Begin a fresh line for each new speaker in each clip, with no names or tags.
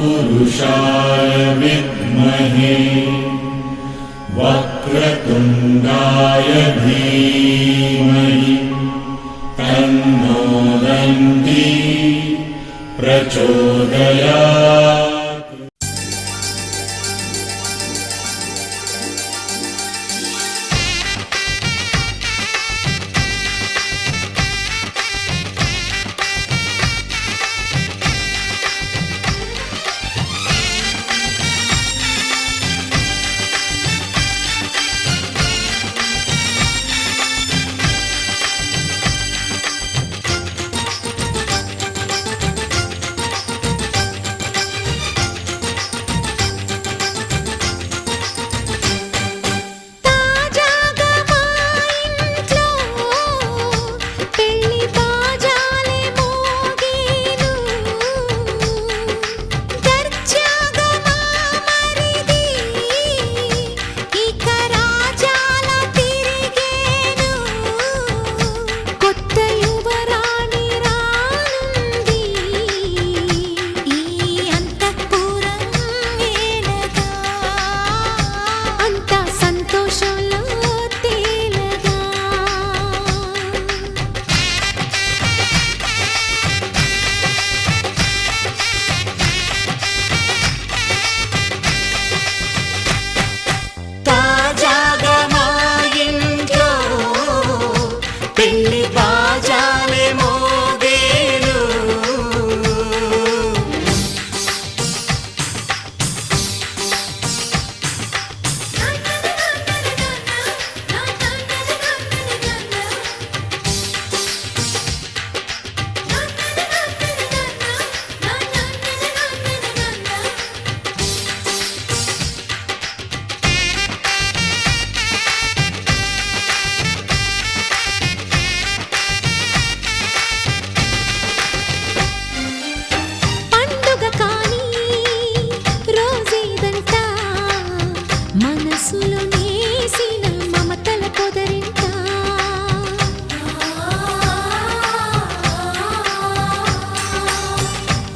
तत्पुरुषाय विद्महे वक्रतुण्डाय धीमहि तन्नो दन्ती प्रचोदयात्।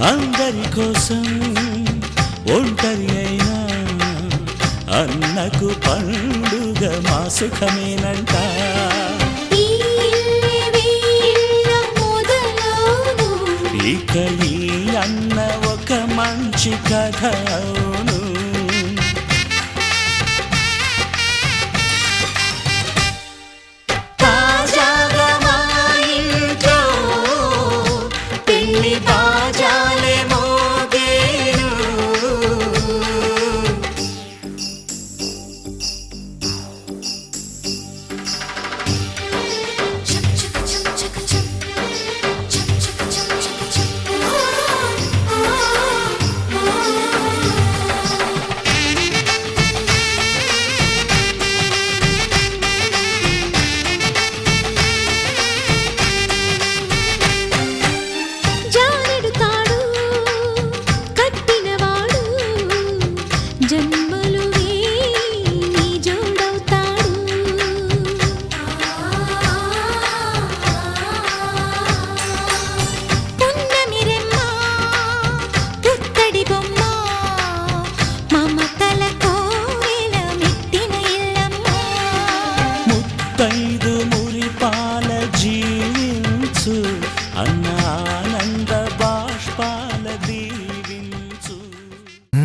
అందరి కోసం ఒంటరి అయినా అన్నకు పండుగ మా సుఖమేనంట. ఇక ఈ అన్న ఒక మంచి కథ అవును.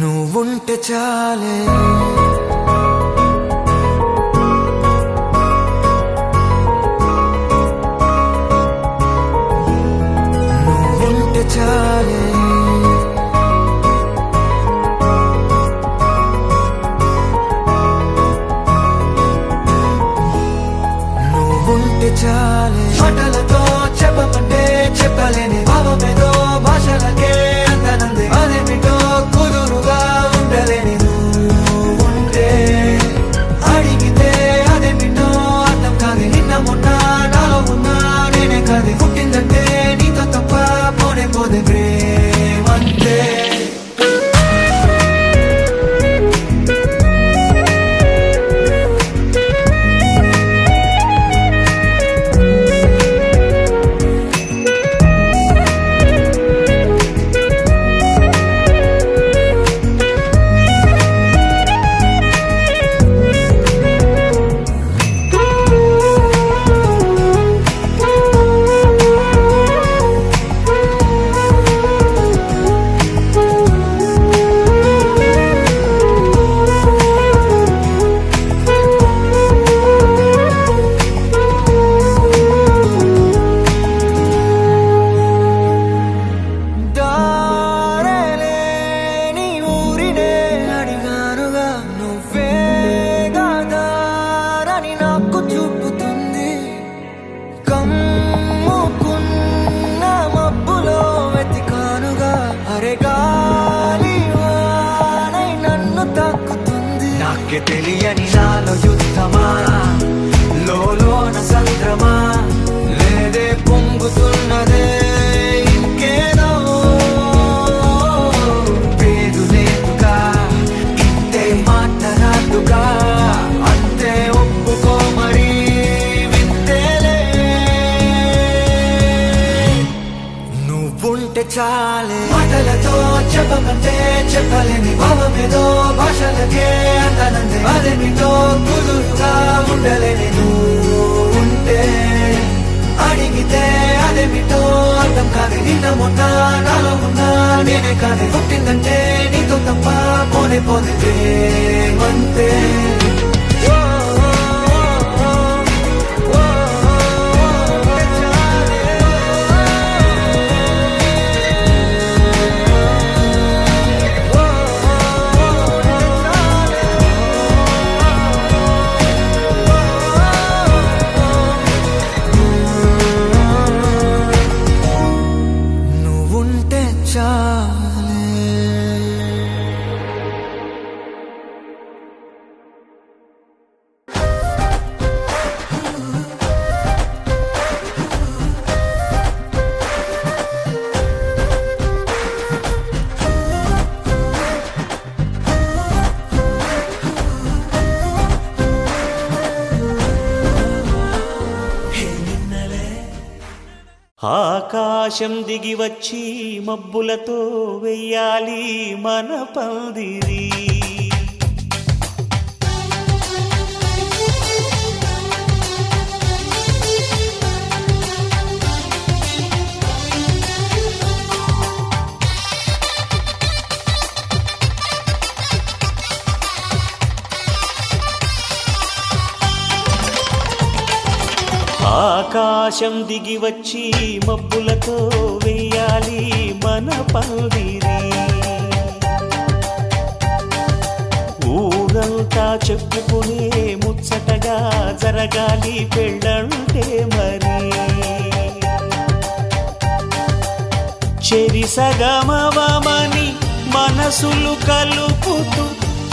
నువ్వుంటే చాలే నువ్వుంటే చాలే నువ్వుంటే చాలే మాటలతో చెప్పమంటే చెప్పలేని భావమేదో భాషలకే అందనంది అదేమిటో కుదురుగా ఉండలేని నువ్వుంటే అడిగితే అదేమిటో అర్థం కాదు నిన్న మొన్న నాలో ఉన్నా నేనే కాదు పుట్టిందంటే నీతో తప్ప పోనే పోదే ప్రేమంతే నీకే తెలియని నాలో యుద్ధమా లోన సంద్రమా లేదే పొంగుతున్నదే ఇంకేదో పేరు లేదుగా ఇంతే మాట్లాడుగా అంతే ఒప్పుకో మరి వింతేలే నువ్వుంటే చాలే మాటలతో చెప్పమంటే చెప్పలేని భావమేదో భాషలకే అంతనందే అదేమిటో కుదురుగా ఉండలేని నువ్వుంటే అడిగితే అదేమిటో అర్థం కాదు నిన్న మొన్న నాలో ఉన్నా నేనే కాదు పుట్టిందంటే నీతో తప్ప పోనే పోతే మంతే నువ్వుంటే చాలే
ఆకాశం దిగి వచ్చి మబ్బులతో వెయ్యాలి మన పందిరి ఆకాశం దిగి వచ్చి మబ్బులతో వెయ్యాలి మన పందిరి ఊరంతా చెప్పుకునే ముచ్చటగా జరగాలి పెళ్ళంటే మరి చెరిసగమవమని మనసులు కలుపుతూ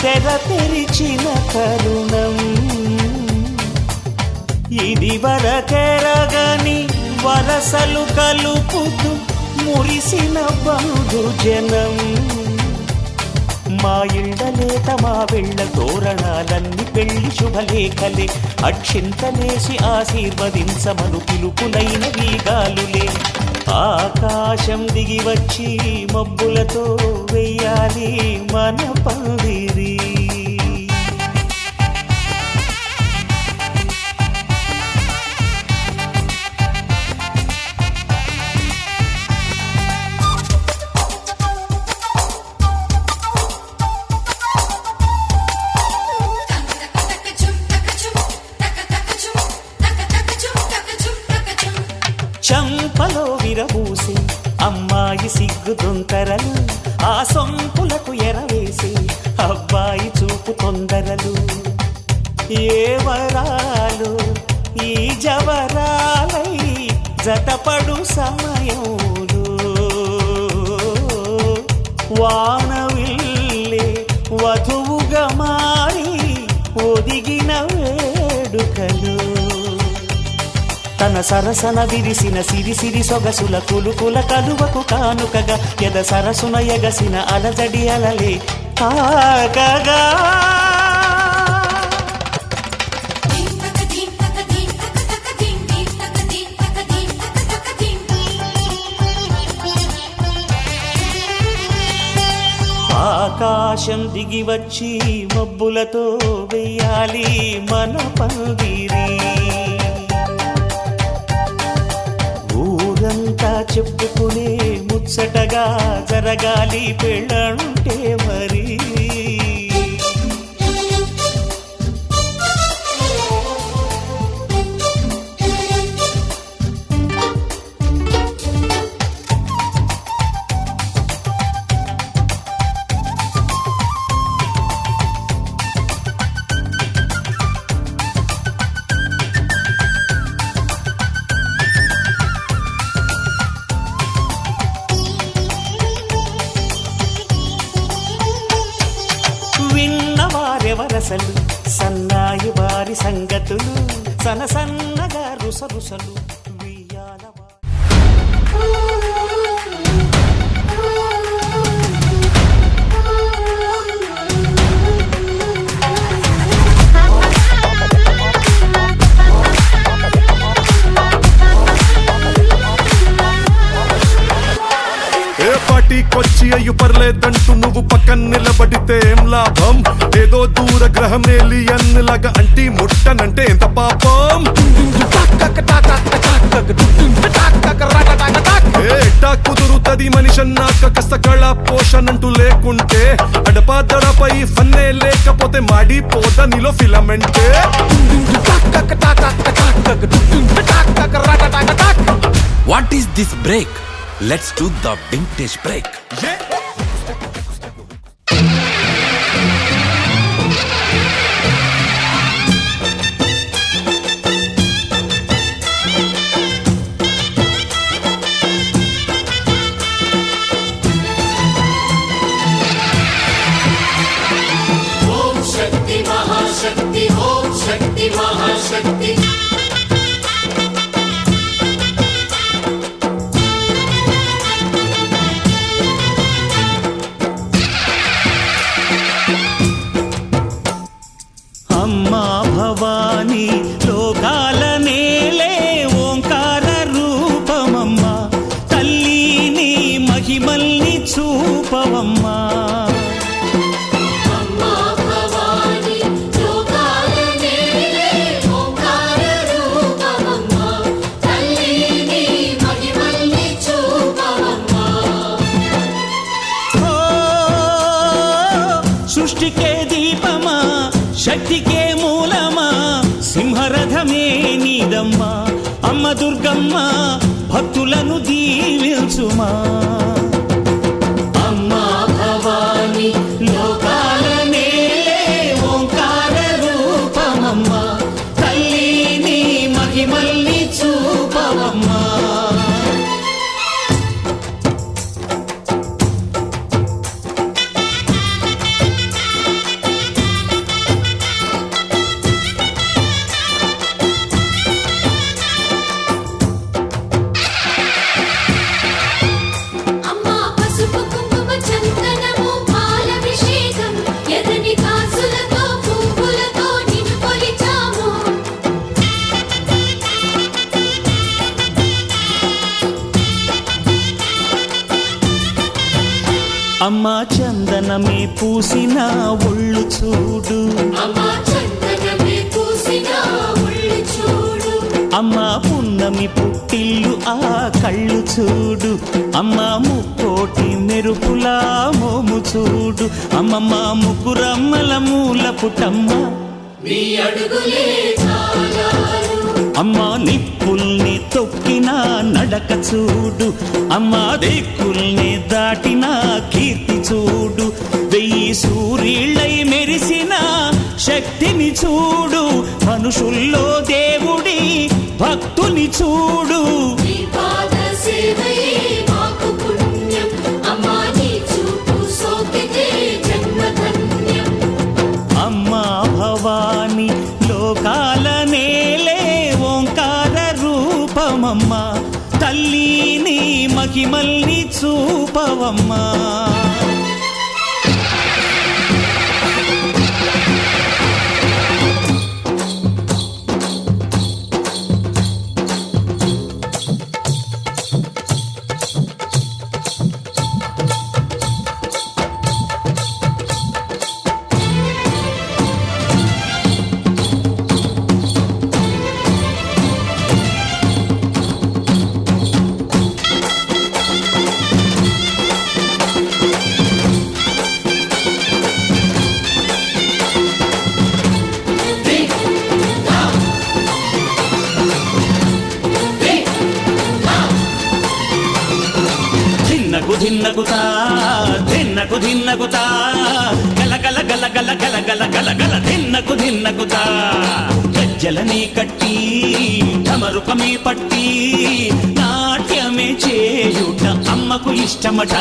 తెర తెరిచిన తరుణం ఇది వరకెరగని వరసలు కలుపుతూ మురిసిన బంధుజనం మా ఇళ్ళలేత మా వెళ్ళ తోరణాలన్నీ పెళ్లి శుభలేఖలే అక్షింతలేసి ఆశీర్వదించమను పిలుపులైన వీగాలులే ఆకాశం దిగి వచ్చి మబ్బులతో వెయ్యాలి మన పందిరి చంపలో విరబూసి అమ్మాయి సిగ్గు దొంతరలు ఆ సొంపులకు ఎరవేసి అబ్బాయి చూపు తొందరలు ఏ వరాలు ఈ జవరాలై జతపడు సమయంలో వానవిల్లే వధువుగా మారి ఒదిగిన వేడుకలు తన సరసన విరిసిన సిరిసిరి సొగసుల కులుకుల కలువకు కానుకగా ఎద సరసున ఎగసిన అలజడి అలలే ఆగగా ఆకాశం దిగి వచ్చి మబ్బులతో వెయ్యాలి మన పందిరి ఊరంతా చెప్పుకునే ముచ్చటగా జరగాలి పెళ్ళంటే మరి సలసలు సన్నాయి వారి సంగతులు సనసన్నగా రుసరుసలు వియ్యాలవా.
పార్టీకొచ్చి అయ్యు పర్లేదంటూ నువ్వు పక్కన నిలబడితే ఏం లాభం? ఏదో దూర గ్రహం ఏలియన్ లాగా అంటి ముట్టనంటే ఎంత పాపం? ఎట్టా కుదురుతది మనిషన్నాక కష్ట కళ పోషణంటూ లేకుంటే అడపా దడపై ఫన్నే లేకపోతే మాడిపోద నీలో ఫిలమెంటే.
What is this break? Let's do the vintage break.
ఓం శక్తి మహాశక్తి ఓం శక్తి మహాశక్తి
అమ్మా భవానీ లోకాల నేలే ఓంకార రూపమమ్మా తల్లిని మహిమల్ని చూపవమ్మా.
అమ్మా భవాని లోకాల నేలే ఓంకార రూపమమ్మా తల్లిని మహిమల్ని చూపవమ్మా.
ఓ సృష్టికే దీపమా శక్తికే మూలమా సింహరథమే నీదమ్మా అమ్మ దుర్గమ్మ భక్తులను దీవించుమా. అమ్మా భవాని లోకాల నేలే ఓంకార రూపమమ్మా తల్లిని మహిమల్ని చూపవమ్మా.
అమ్మా పసుపు కుంకుమ చందనము పాలభిషేకం ఎర్రని కాసులతో పువ్వులతో నిన్ను కొలిచాము.
అమ్మా చందనమే పూసిన ఒళ్ళు చూడు
అమ్మా చందనమే పూసిన ఒళ్ళు చూడు.
అమ్మా పున్నమి పుట్టిల్లు ఆ కళ్ళు చూడు అమ్మా ముక్కోటి మెరుపులా మోము చూడు అమ్మమ్మ ముగ్గురమ్మల మూల పుట్టమ్మ
నీ అడుగులే చాలారు.
అమ్మా నిప్పుల్ని తొక్కిన నడక చూడు అమ్మా దిక్కుల్ని దాటిన కీర్తి చూడు 1000 సూర్యుళ్ళై మెరిసిన శక్తిని చూడు మనుషుల్లో దేవుడి భక్తుని చూడు.
నీ పాద సేవయే మాకు పుణ్యం అమ్మా నీ చూపు సోకితే జన్మధన్యం.
అమ్మా భవాని లోకాల నేలే ఓంకార రూపమమ్మా తల్లిని మహిమల్ని చూపవమ్మా. ధిన్నగుతా ధిన్నగుతా గల గల గల గల గల గల గల గల ధిన్నగుతా గజ్జలనే కట్టి ఢమరుకమే పట్టి నాట్యమే చేయుట అమ్మకు ఇష్టమట.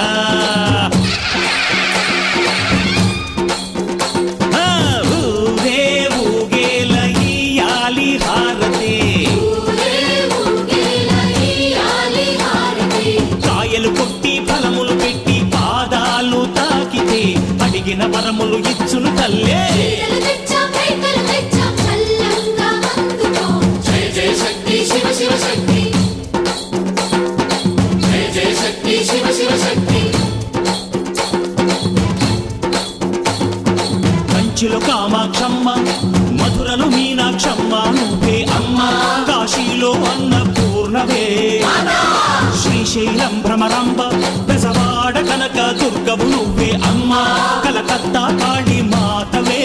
అడిగిన వరములు ఇచ్చును తల్లే.
చీరలు తెచ్చాం రైతులు తెచ్చాం చల్లంగా అందుకో. జయ జయ శక్తి శివ శివ శక్తి, జయ జయ శక్తి శివ శివ శక్తి.
కంచిలో కామాక్షమ్మ, మధురలో మీనాక్షమ్మ నువ్వే అమ్మ. కాశీలో అన్నపూర్ణవే, శ్రీశైలం భ్రమరాంబ, బెజవాడ కనక దుర్గవు నువ్వే అమ్మ. కలకత్తా కాళీ మాతవే.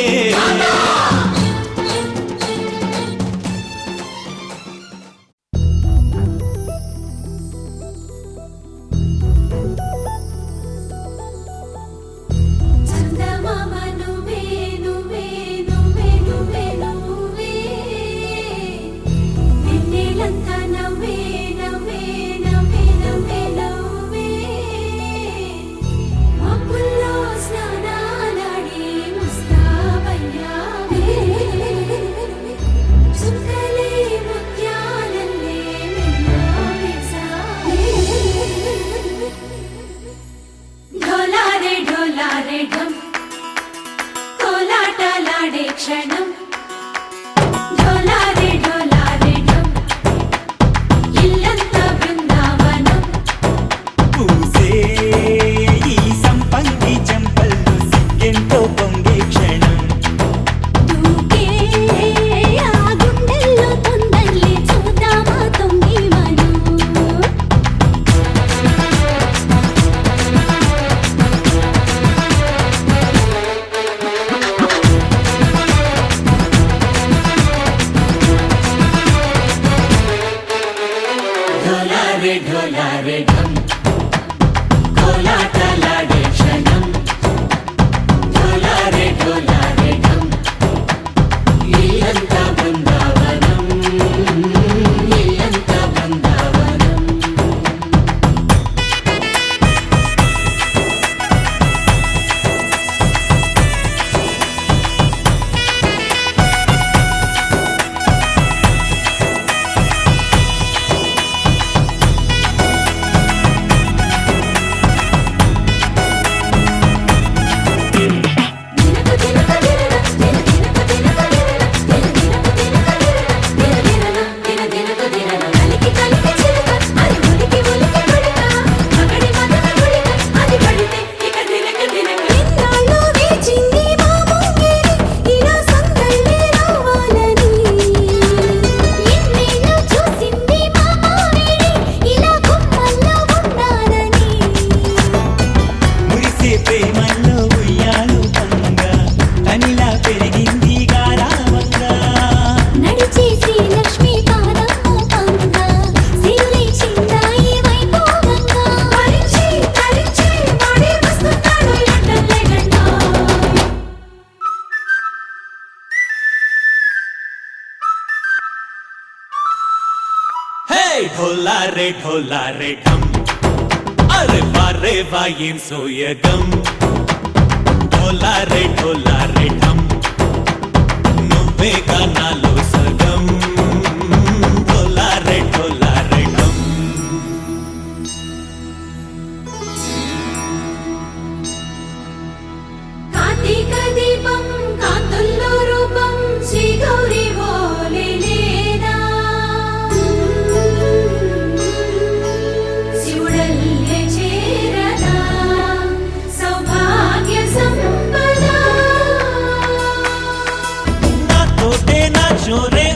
చందమామ నువ్వే నువ్వే నువ్వే నువ్వే నువ్వే, వెన్నెలంతా నవ్వే నవ్వే నవ్వే నవ్వే నవ్వే. మబ్బుల్లో స్నానాలాడి ముస్తాబయ్యావే, చుక్కలే ముత్యాలల్లే మెల్లో వేసావే. ఢోలారే ఢోలారే ఢం, కోలాటలాడే క్షణం. ఢోలారే ఢోలారే ఢం, ఇల్లంతా బృందావనం.
పూసే ఈ సంపంగి చెంపల్లో సిగ్గెంతో పొంగే క్షణం.
దూకే ఆ గుండెల్లో తొందరలే చూద్దామా తొంగి మనం. ఢోలారే ఢోలారే ఢం, కోలాటలాడే క్షణం. ఢోలారే ఢోలారే ఢం, ఇల్లంతా బృందావనం, ఇల్లంతా బృందావనం.
మురిసే ప్రేమల్లో ఉయ్యాలు పంగా, కనిలా పెరిగింది గారావంగా.
నడిచే శ్రీలక్ష్మి పాదము పంగా, సిరులే చిందాయి వైభోగంగా. తరించి తరించి వాడే వస్తున్నాడు ఎండలే గంట.
హే ఢోలారే ఢోలారే ఢం, అరే వారే వాయేం సోయగం. ఢోలారే ఢోలారే ఢం, నువ్వే గానాలో సగం. ఢోలారే ఢోలారే ఢం.
కార్తీక దీపం కాంతుల్లో రూపం శ్రీ గౌరీ ఓలే లేదా. శివుడల్లే చేరదా సౌభాగ్య సంపద.
నా తోటే నా చోరే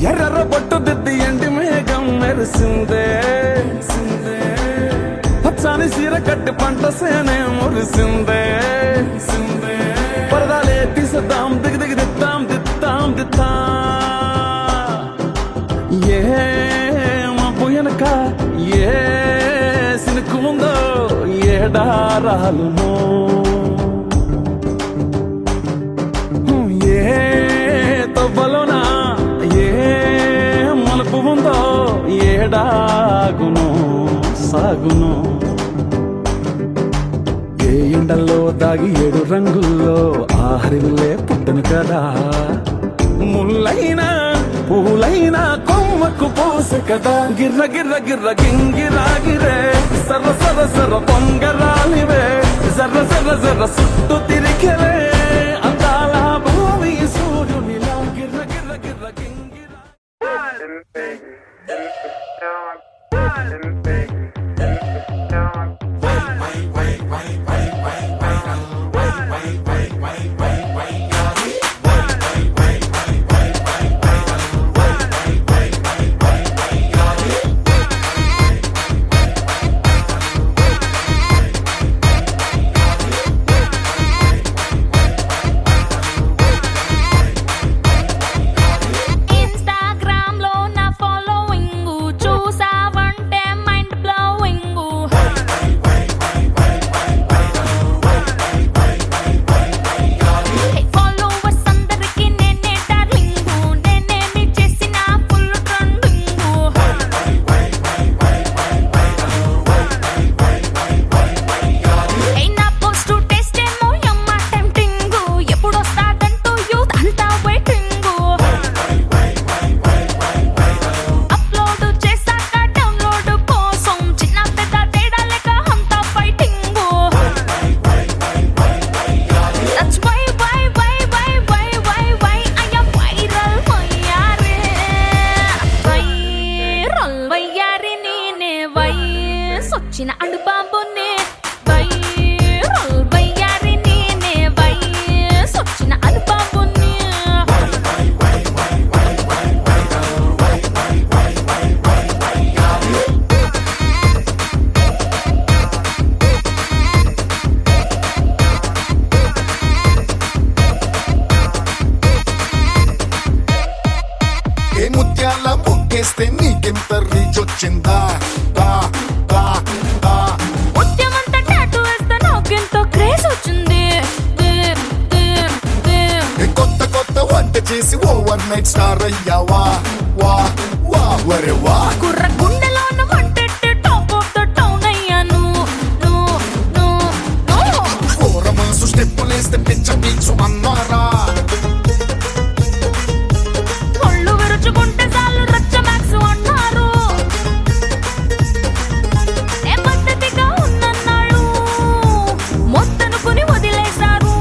ఎర్ర బొట్టు దిద్ది ఎండి మేఘం మెరిసిందే పచ్చాని సీర కట్టి పంట సేనే మురిసిందే పరదాలే తీసేద్దాం దిగి దిగి దిద్దాం దిద్దాం దిద్దాం ఏ మబ్బు వెనక ఏ సినుకు ఉందో ఏడారాలునో ఏ తవ్వలోనా ఏ మలుపు ఉందో ఏడాగును సాగును ఏ ఎండల్లో దాగి 7 రంగుల్లో ఆహరివులే పుట్టను కదా ముల్లైనా పూలైనా కొమ్మకు పోసె కదా గిర్ర గిర్ర గిర్ర గింగిరాగిరే సర్ర సర్ర సర్ర పొంగరాలివే జర్ర జర్ర జర్ర సుట్టు తిరిగలే అందాల భూమి సూర్యునిలా గిర్ర గిర్ర గిర్ర గింగిరా
ఇన్‌స్టాగ్రామ్ లో నా ఫాలోయింగ్ చూసావంటే మైండ్ బ్లోయింగ్ ఫాలోవర్స్ అందరికి నేనే డార్లింగ్ నేనేమి చేసినా ఫుల్ ట్రెండింగ్ నా పోస్ట్ టేస్ట్ ఏమో యమ్మ టెంప్టింగ్ ఎప్పుడొస్తాదంటూ యూత్ అంతా వెయిటింగ్ అప్లోడ్ చేశాక డౌన్లోడ్ కోసం చిన్న పెద్ద తేడా లేక అంతా fighting that's why I am viral వయ్యారి నేనే వయసొచ్చిన అడుబాబునే వైరల్ వయ్యారి నేనే వయసొచ్చిన అడుబాబునే
ఏ ముత్యాల ముగ్గేస్తే నీకెంత రీచ్ వచ్చిందా దా దా దా
ముత్యమంతా టాటూ వేస్తే నాకెంతో క్రేజ్ వచ్చింది
ఏ కొత్త కొత్త వంట చేసి ఓవర్ నైట్ స్టార్ అయ్యావా వా వా వరే వా
కుర్ర గుండెలోన వంటెట్టి టాప్ ఆఫ్ ద టౌన్ అయ్యాను నో
ఫోరమల్స్ స్టెప్పులేస్తే పిచ్చ పీచు అన్నారా
ఒళ్ళు విరుచుకుంటే చాలు రచ్చ మ్యాక్స్ అన్నారు ఏ పద్ధతిగా ఉన్నన్నాళ్ళు మొత్తనుకుని వదిలేశారు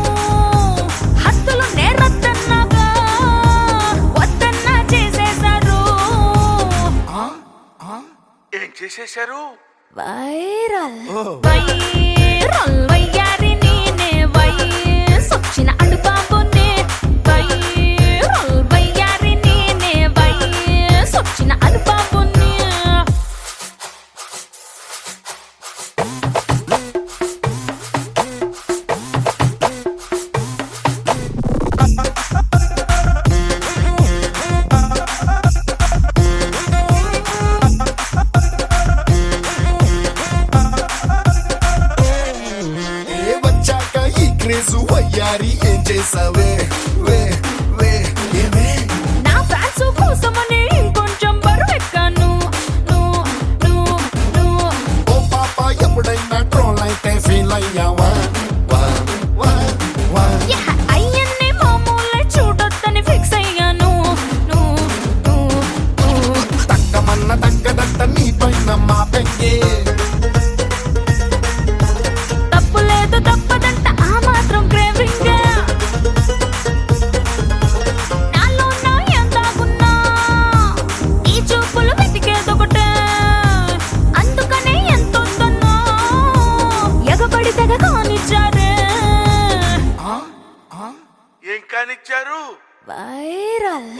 హద్దులు నేరద్దన్నాగా వద్దన్నా చేసేశారు
ఏం చేసేశారు
వైరల్ వయ్యారి నేనే వయసొచ్చిన అడుబాబునే వైరల్ వయ్యారి నేనే వయసొచ్చిన అడుబాబునే
ఏ వచ్చాక ఈ క్రేజు అయ్యారి ఏం చేసావే వే వే ఏమే
నా ఫ్యాన్స్ కోసమని ఇంకొంచెం బరువెక్కాను
ఓ పాప ఎప్పుడైనా ట్రోల్ అయితే ఫీల్ అయ్యావా వా వా వా
అయ్యన్ని మామూలే చూడొద్దని ఫిక్స్ అయ్యాను
తక్కమన్న తక్కదట్ట నీ పైన మా పెంగే
తప్పు లేదు తప్పదంట ఆ మాత్రం క్రేవింగ్ నాలో నా ఎందాగున్నా ఈ చూపులు వెతికేదొకటే అందుకనే ఎంతో ఎగబడి తెగ కానిచ్చారే
ఏం కానిచ్చారు
వైరల్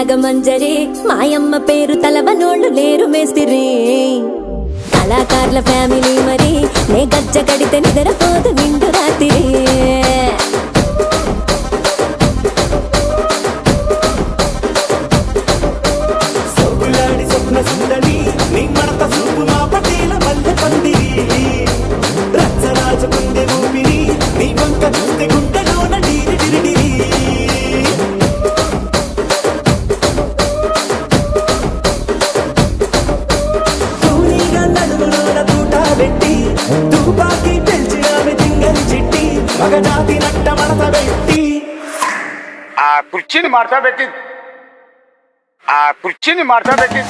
నాగమంజరి మాయమ్మ పేరు తలవనోళ్ళు లేరు మేస్తిరి కళాకారుల ఫ్యామిలీ మరి నే గజ్జ కడితే నిద్రపోదు నిండు రాత్రి
సొగులాడి స్వప్న సుందరి నీ మడత చూపు మా పటేల మల్లె పందిరి రచ్చరాజు కుందె ఊపిరి నీ వంక చూస్తే గుండెలోన డీరి డిరిడిరి తూనీగా నడుములోన తూట పెట్టి తుపాకి పెంచి ఆమె తింగని చిట్టి మగజాతి నట్ట మడత పెట్టి
ఆ కుర్చీని మార్చా పెట్టి ఆ కుర్చీని మార్చా పెట్టి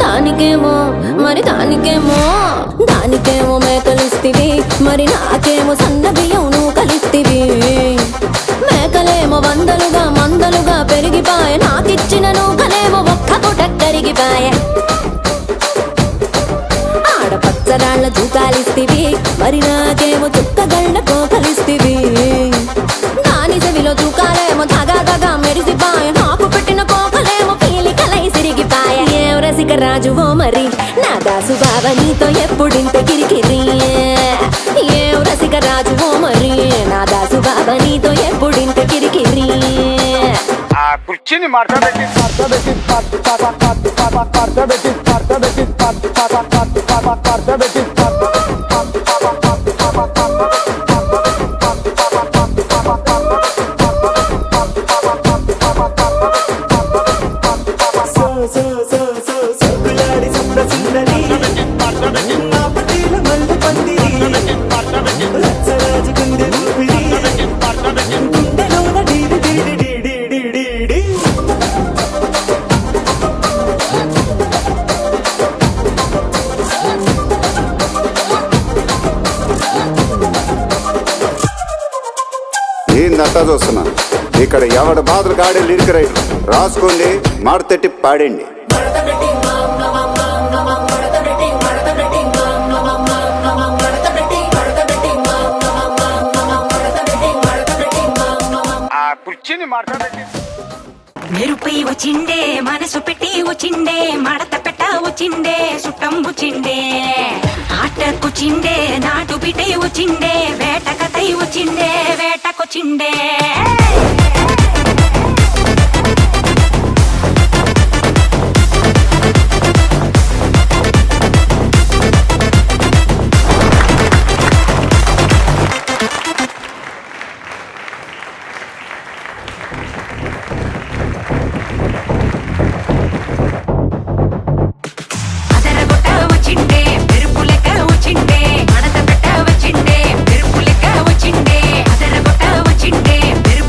దానికేమో మరి దానికేమో మేకలిస్తివి మరి నాకేమో సన్న బియ్యం నువ్వు కలిస్తివి మేకలేమో మందలుగా పెరిగిపాయ నాకిచ్చిన నూకలేమో ఒక్క పూట కరిగిపాయ ఆడపచ్చరాళ్ళ దూకాలిస్తివి మరి నాకేమో చుక్కగళ్ళ కోకలిస్తివి దాని చెవిలో దూకాలేమో తగా మెరిసిపాయ నాకు పెట్టిన కోకలేమో పీలికలై సిరిగిపాయ ఏం రసిక రాజువో మరి నా దాసు బావ నీతో ఎప్పుడింత కిరికిరి ఏం రసిక రాజువో మరి నా దాసు బావ నీతో ఎప్పుడింత కిరికిరి
ఆ కుర్చీని మార్చా పెట్టి
సొగులాడి స్వప్న సుందరి నా పటేల మల్లె పందిరి రచ్చరాజు కుందె ఊపిరి గుండెలోన డీడి డీడి డీడి డీడి డీ
ఏందంతా చూస్తున్నా ఇక్కడ ఎవడ బాధలు గాడే లిరిక్ రైటర్ రాసుకోండి మాడతెట్టి పాడండి
ఆ కుర్చీని మార్చా పెట్టి
మెరుపై వచ్చిండే మనసు పెట్టి వచ్చిండే మడత పెట్ట వచ్చిండే సుట్టం వచ్చిండే ఆటకొచ్చిండే నాటు బిడ్డే వచ్చిండే వేటకతై వచ్చిండే వేటకొచ్చిండే అదరగొట్ట వచ్చిండే మెరుపు లెక్క వచ్చిండే మడత పెట్ట వచ్చిండే మెరుపు లెక్క వచ్చిండే అదరగొట్ట వచ్చిండే మెరుపు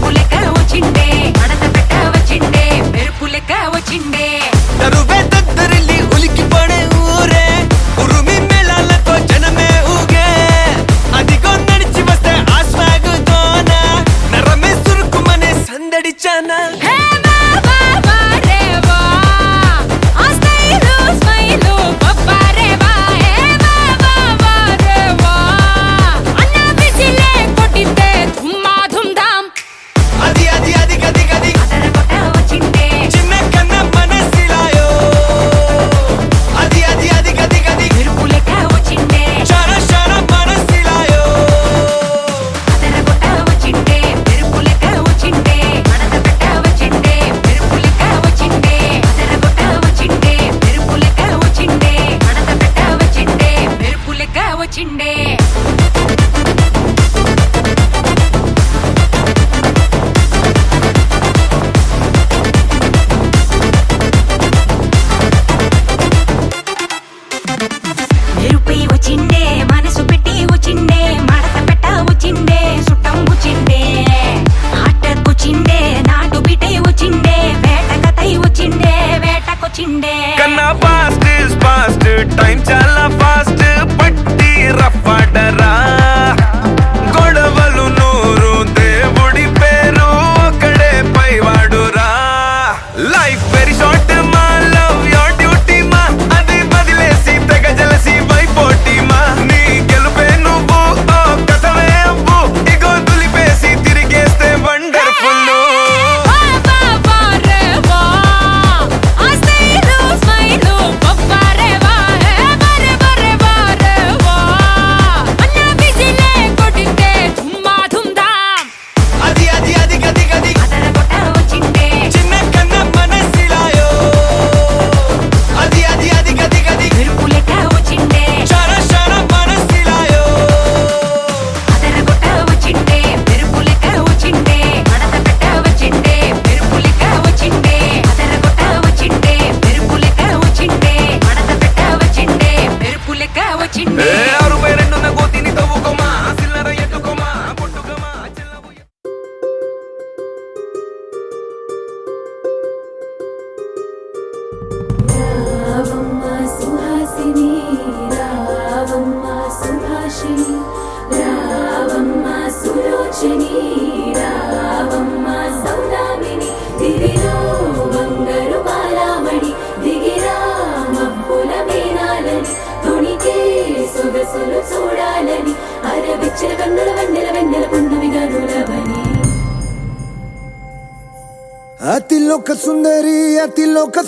అతిలోక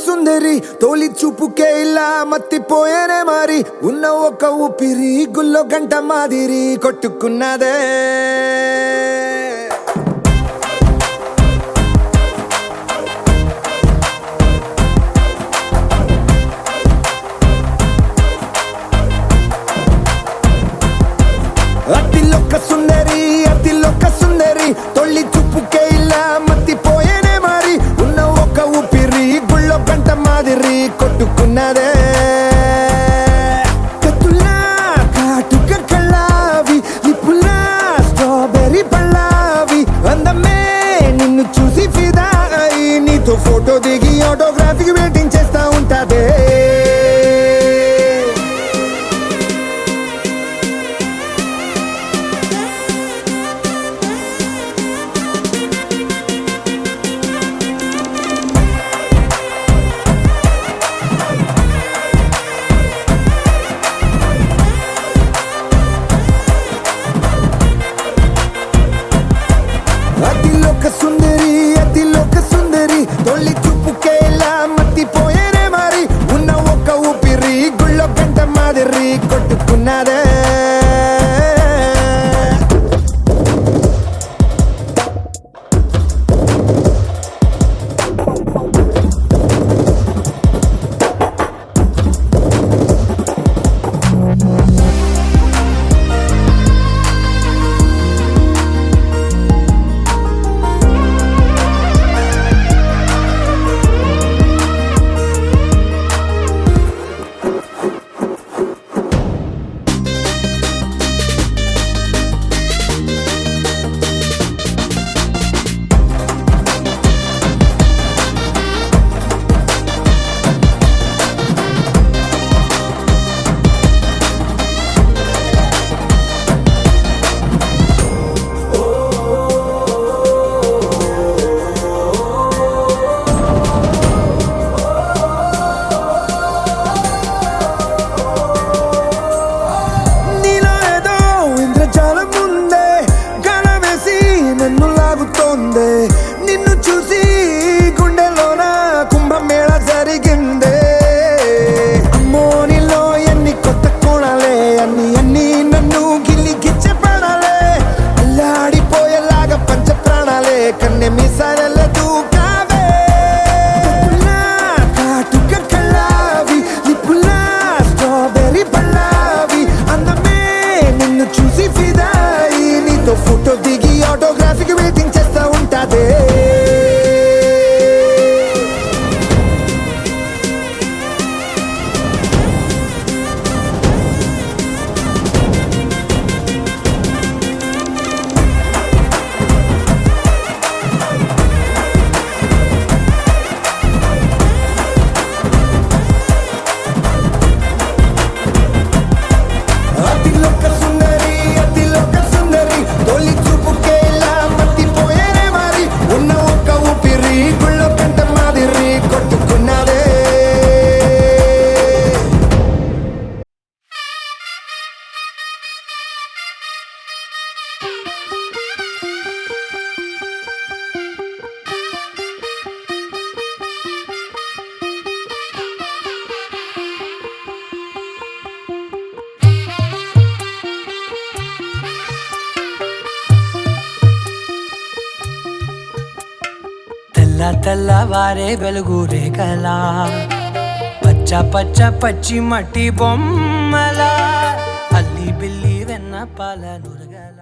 సుందరి తోలి చూపుకే ఇలా మత్తిపోయేనే మరి ఉన్న ఒక ఊపిరి గుల్లో గంట మాదిరి కొట్టుకున్నదే అతిలోక సుందరి తొలి చూపుకే ఇలా మత్తిపోయేనే మరి ఉన్న ఒక ఊపిరి గుళ్ళో గంట మాదిరి కొట్టుకున్నదే కత్తులా కాటుక కళ్ళావి లిప్పులా స్ట్రాబెర్రీ పళ్ళావి అందమే నిన్ను చూసి ఫిదా అయి నీతో ఫోటో దిగి ఆటోగ్రాఫీకి వెయిటింగ్ చేస్తా ఉంటాదే అతిలోక సుందరి తొలి చూపుకే ఇలా మత్తిపోయేనే మరి ఉన్న ఒక ఊపిరి గుళ్ళో గంట మాదిరి కొట్టుకున్నదే నిన్ను చూసి గుండెలోన కుంభమేళ జరిగిందే అమ్మో నీలో ఎన్ని కొత్త కోణాలే అన్ని నన్ను గిల్లి గిచ్చే ప్రాణాలే అల్లాడిపోయేలాగా పంచ ప్రాణాలే కన్నె మీసాల దూకావే కాటుక కళ్ళావి లిప్పులా స్ట్రాబెర్రీ పళ్ళావి అందమే నిన్ను చూసి ఫిదాయి నీతో ఫోటో దిగి ఆటోగ్రాఫీకి వెయిటింగ్ చేస్తా ఉంటాదే అతిలోక సుందరి తొలి చూపుకే ఇలా మత్తిపోయేనే మరి ఉన్న ఒక ఊపిరి గుళ్ళో గంట మాదిరి కొట్టుకున్నదే తెల్లవారే వెలుగు రేఖలా పచ్చ పచ్చి మట్టి బొమ్మలా అల్లి బిల్లి వెన్న పాల నురగల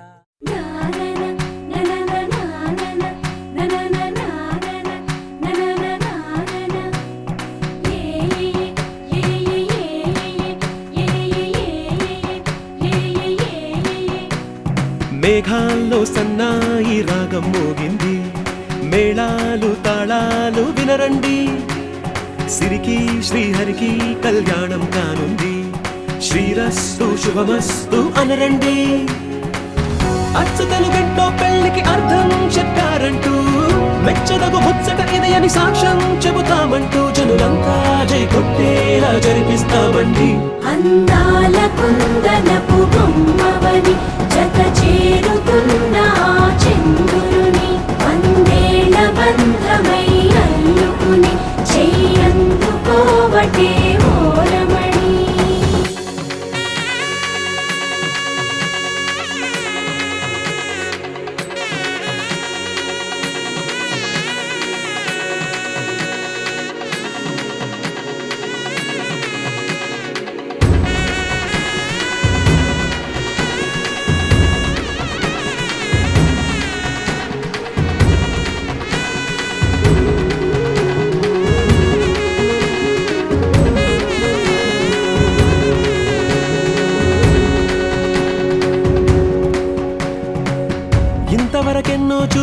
మేఘాల్లో సన్నాయి రాగం మోగింది మేళాలు తాళాలు వినరండి సిరికి శ్రీహరికి కళ్యాణం కానుంది శ్రీరస్తు శుభమస్తు అనరండి అచ్చతలు గంటో పెళ్లికి అర్థం చెప్పారంటూ మెచ్చదగు ముచ్చట ఇది అని సాక్ష్యం చెబుతామంటూ జనులంతా జై కొట్టేలా జరిపిస్తామండి
అందాల కుందనపు బొమ్మవని జత చేరుతున్న చంద్రుని వందేళ్ల బంధమై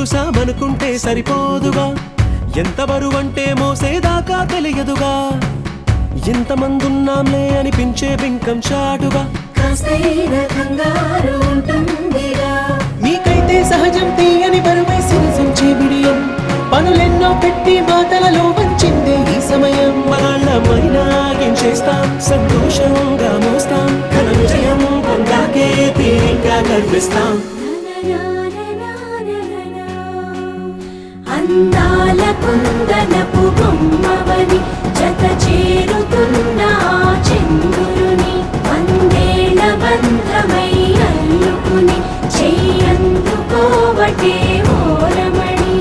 చూసామనుకుంటే సరిపోదుగా, ఎంత బరువంటే మోసేదాకా తెలియదుగా, ఇంతమందున్నాంలే అనిపించే బింకం చాటుగా, మీకైతే సహజం తీయని బరువై సిరసించే బిడియం, పనులెన్నో పెట్టి మాటలలో వంచిందే ఈ సమయం, వాళ్ళమైనా ఏం చేస్తాం సంతోషంగా మోస్తాం, ఘన విజయం పొందాకే తీరిగ్గా కనిపిస్తాం.
అందాల కుందనపు బొమ్మవని జత చేరుతున్న చంద్రుని, వందేళ్ల బంధమై అల్లుకుని చెయ్యందుకోవటే ఓరమణి.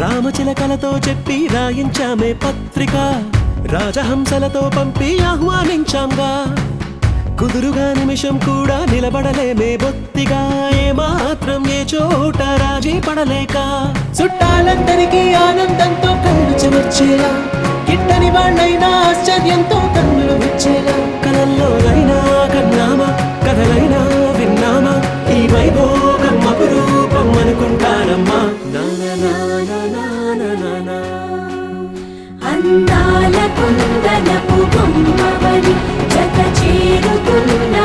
రామచిలకలతో చెప్పి రాయించామే పత్రిక, రాజహంసలతో పంపి ఆహ్వానించాంగా, కుదురుగా నిమిషం కూడా నిలబడలేమే బొత్తిగా, ఏమాత్రం ఏ చోట రాజీ పడలేక, చుట్టాలందరికీ ఆనందంతో కళ్ళు చెమర్చేలా, గిట్టని వాళ్ళైనా ఆశ్చర్యంతో కన్నులు విచ్చేలా, కలల్లోనైనా కన్నామా కథలైనా విన్నామా, ఈ వైభోగం అపురూపం అనుకుంటానమ్మా.
అందాల కుందనపు బొమ్మవని జత చేరుతున్న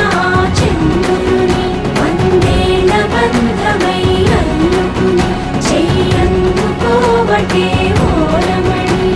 చంద్రుని, వందేళ్ల బంధమై అల్లుకుని చెయ్యందుకోవటే ఓరమణి.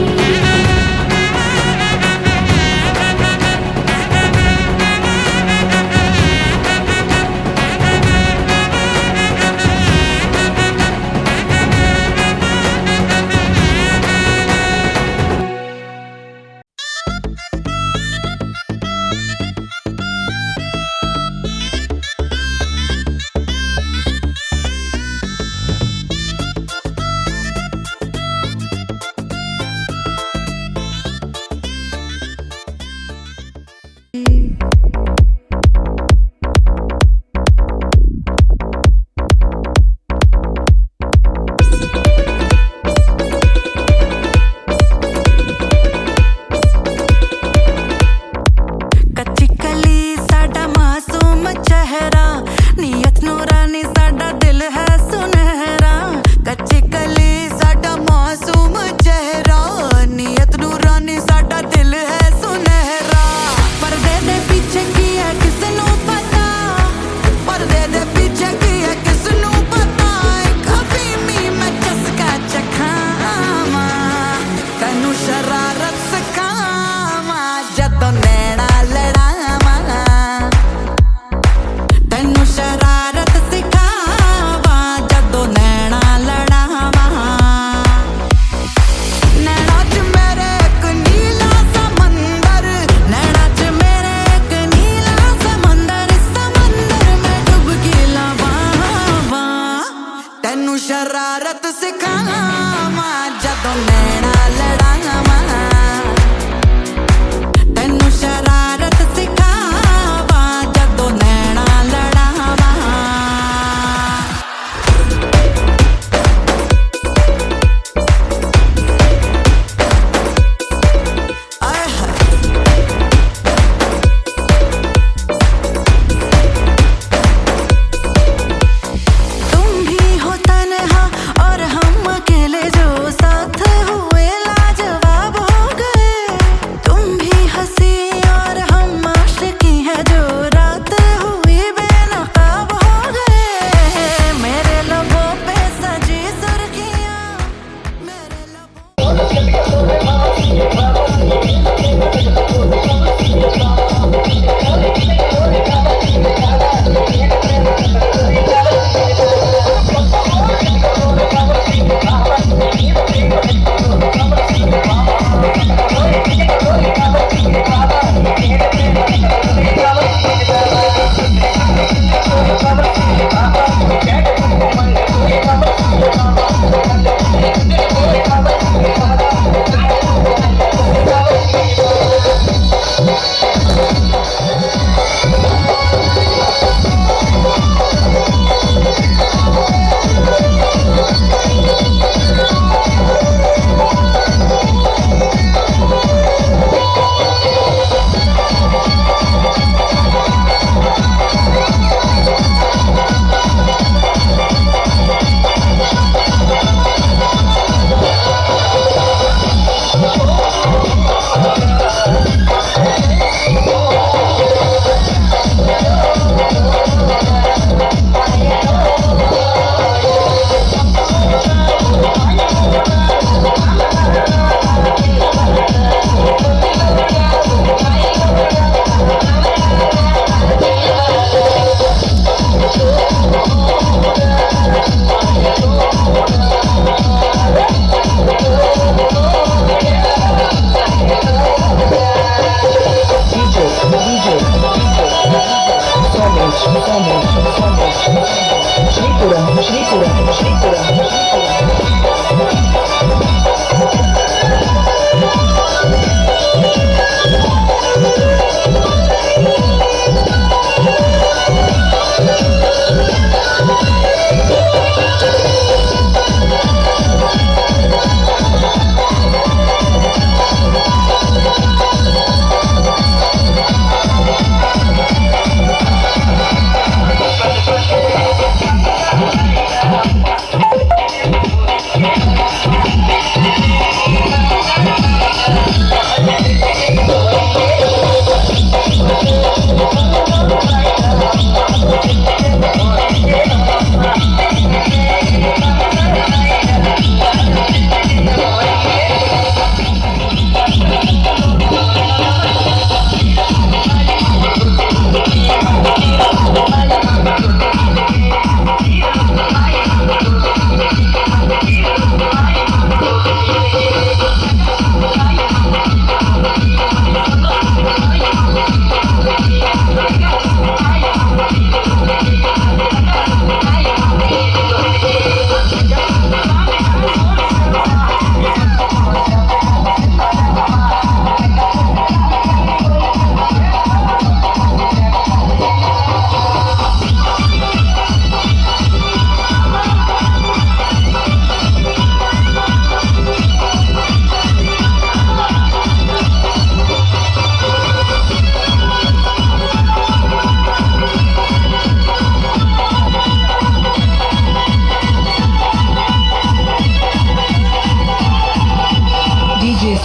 तुम भी हो तन्हा और हम अकेले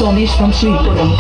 Somesh from Sripuram.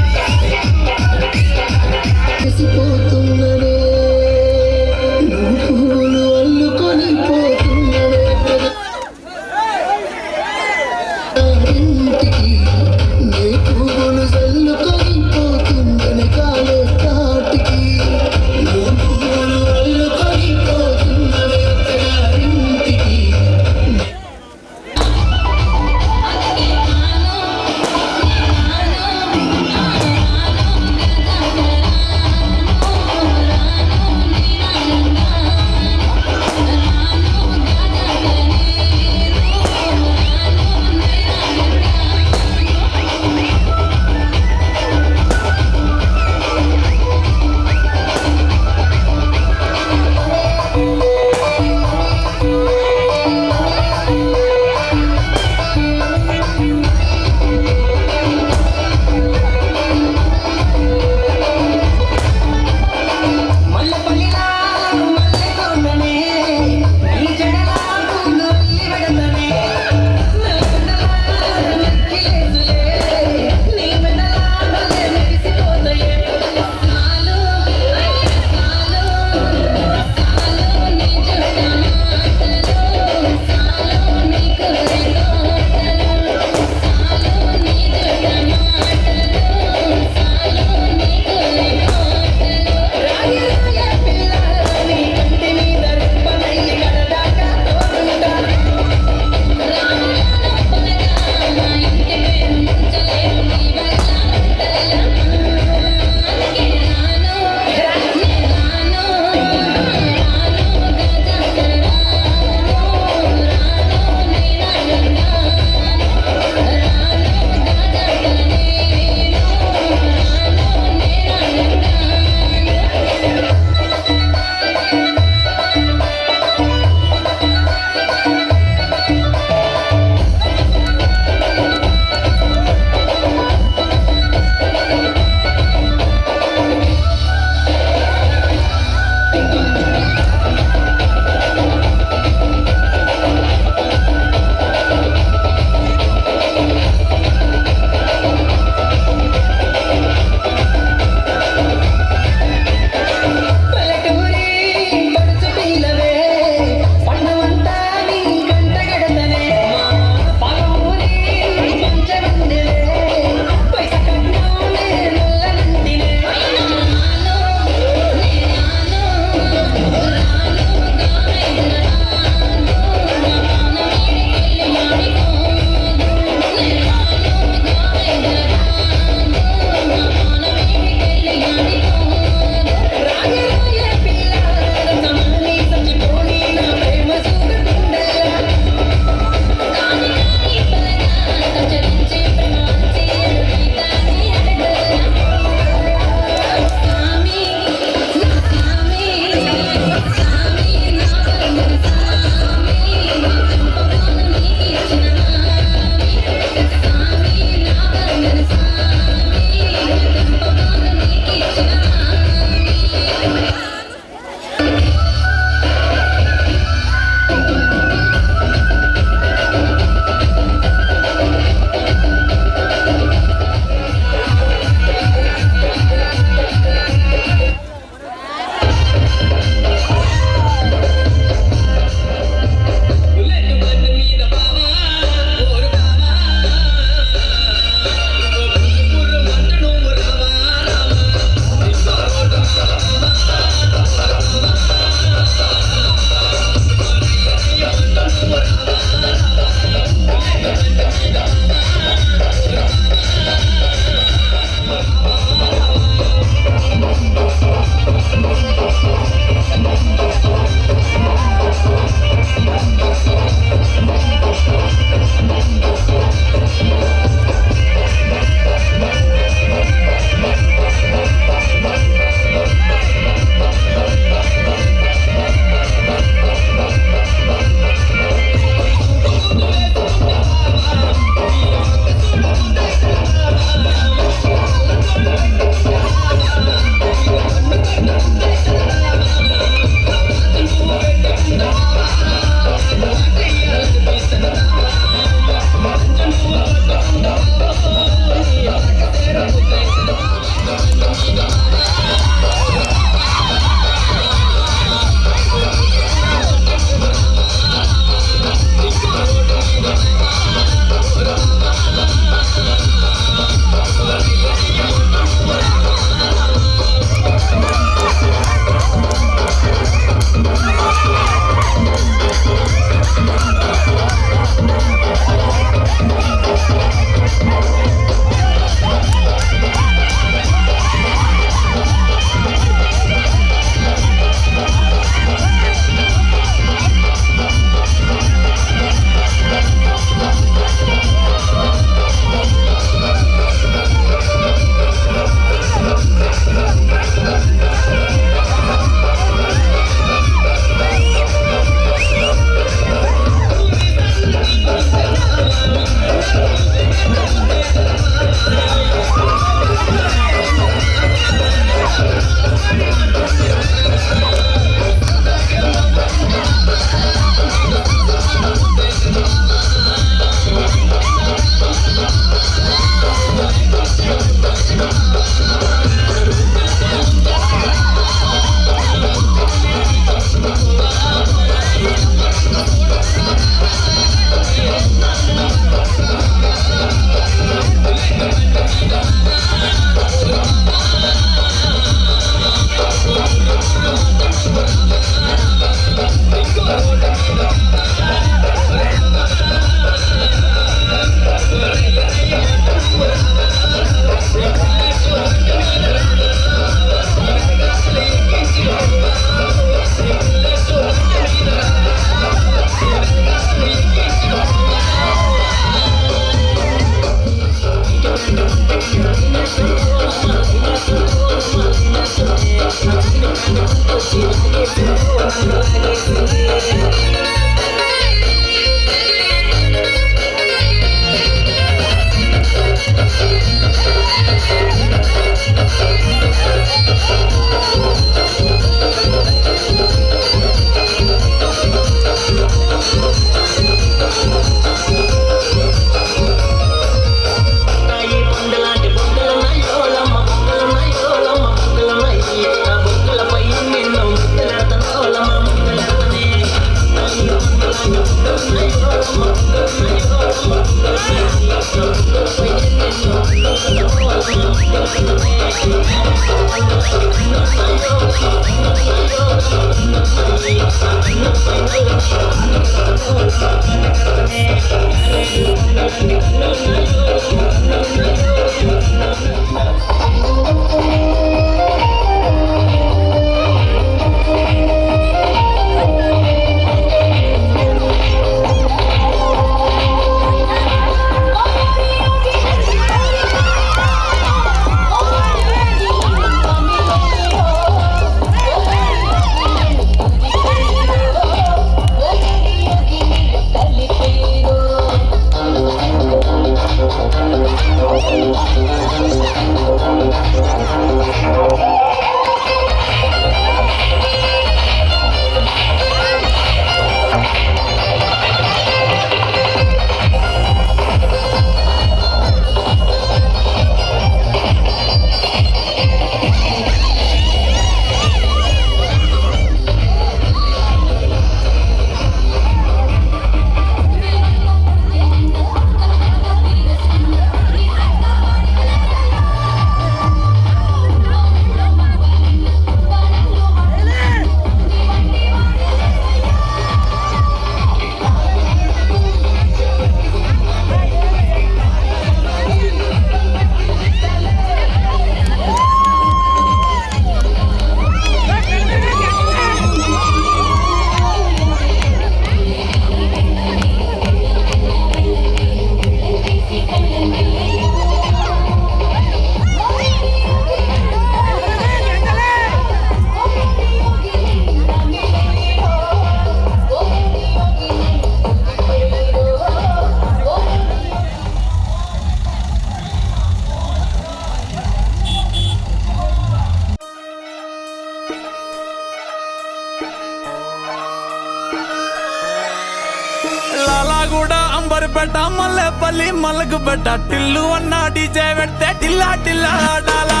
Lalaguda Amberpet Mallepally మల్లకుపేట Tillu అన్న డీజే పెడితే టిల్లా టిల్లా ఆడాలా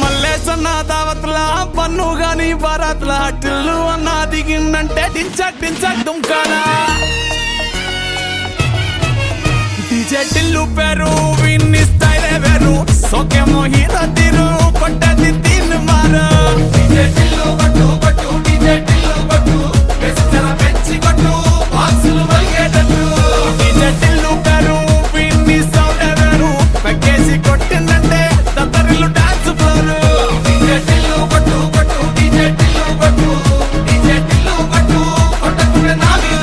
మల్లేసన్న దావత్ల పన్ను గాని బారాత్ల టిల్లు అన్న దిగిందంటే డించక్ డించక్ దుంకాలా డీజే టిల్లు పేరు విన్ని స్టైలే వేరు సోకేమో హీరో తీరు కొట్టది తీన్ మారు డీజే టిల్లు కొట్టు కొట్టు డీజే టిల్లు కొట్టు బెస్సల పెంచి కొట్టు బాక్సులు మల్గేటట్టు డీజే టిల్లు పేరు విన్ని సౌండ్ వేరు పెక్కేసి కొట్టిందంటే తత్తరిల్లు డాన్స్ ఫ్లోర్ డీజే టిల్లు కొట్టు కొట్టు డీజే టిల్లు కొట్టు డీజే టిల్లు కొట్టు కొట్టకుంటే నా మీద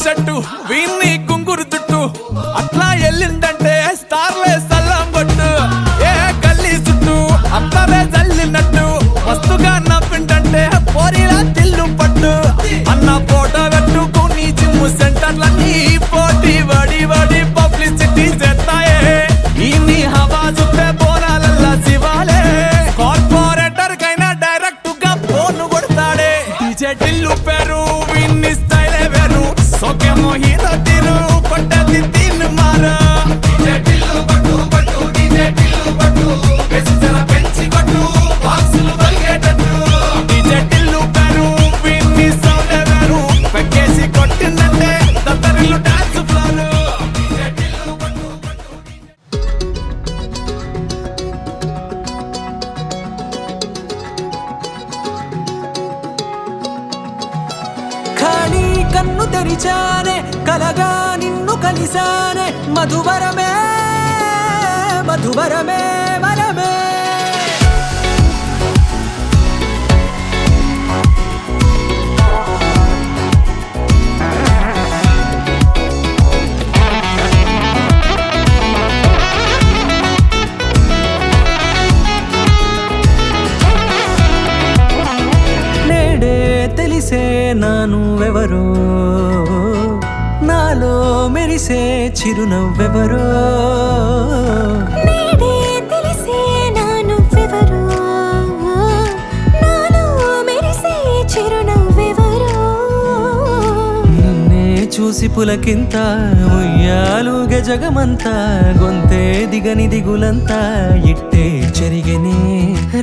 షట్టు వీన్ని కుంగురు చుట్టు అట్లా ఎల్లిందంటే స్టార్లే సల్లం కొట్టు ఏ గల్లీ చుట్టూ అత్తరే జల్లినట్టు మస్తుగా నవ్విందంటే పోరిలా తిల్లు పట్టు అన్న ఫోటో పెట్టుకుని జిమ్ సెంటర్లన్నీ పోటీ వడి వడి పబ్లిసిటీ చేస్తాయే ఈ హవా చూస్తే బోనాలల్లా శివాలే కార్పొరేటర్ కైనా డైరెక్ట్ గా ఫోన్ కొడతాడే డీజే టిల్లు పేరు విన్ని స్టైలే వేరు సోకేమో హీరో తీరు కొట్టది తీన్ మారు డీజే టిల్లు కొట్టు కొట్టు డీజే టిల్లు కొట్టు బెస్సల పెంచి కొట్టు బాక్సులు మల్గేటట్టు డీజే టిల్లు పేరు విన్ని సౌండ్ వేరు పెక్కేసి కొట్టిందంటే తత్తరిల్లు డాన్స్ ఫ్లోర్ డీజే టిల్లు కొట్టు
ఖాళీ కన్ను తెరిచానే కలగా నిన్ను కలిసానే మధువరమే మధువరమే వరమే నేడే తెలిసే నానువెవరో నాలో మెరిసే చిరునవ్వెవరో
నేడే తెలిసే నానువ్వెవరో నాలో మెరిసే చిరునవ్వెవరో
నిన్నే చూసి పులకింత ఉయ్యాలుగ జగమంతా గొంతే దిగని దిగులంతా ఇట్టే చెరిగనే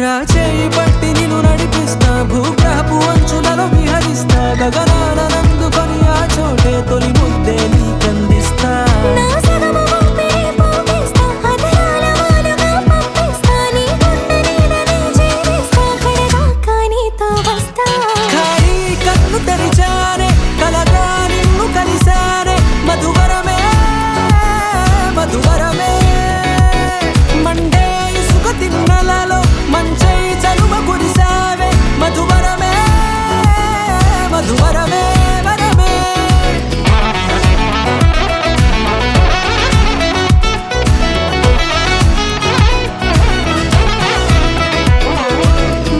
రాచేయి పట్టి నిన్ను నడిపిస్తా భూగ్రహపు అంచులలో విహరిస్తా గగనాన నందుకొని ఆ చోటే తొలి ముద్దే నీకందిస్తా
నా సగము ఊపిరి పోగేస్తా అదరాల వానగా పంపిస్తా నీ గుండె నీడనే చేరేస్తా కడదాకా నీతో వస్తా
ఖాళీ కన్ను తెరిచానే కలగా నిన్ను కలిసానే మధువరమే మధువరమే మండే ఇసుక తిన్నలలో మంచై చలువ కురిసావే మధువరమే మధువరమే వరమే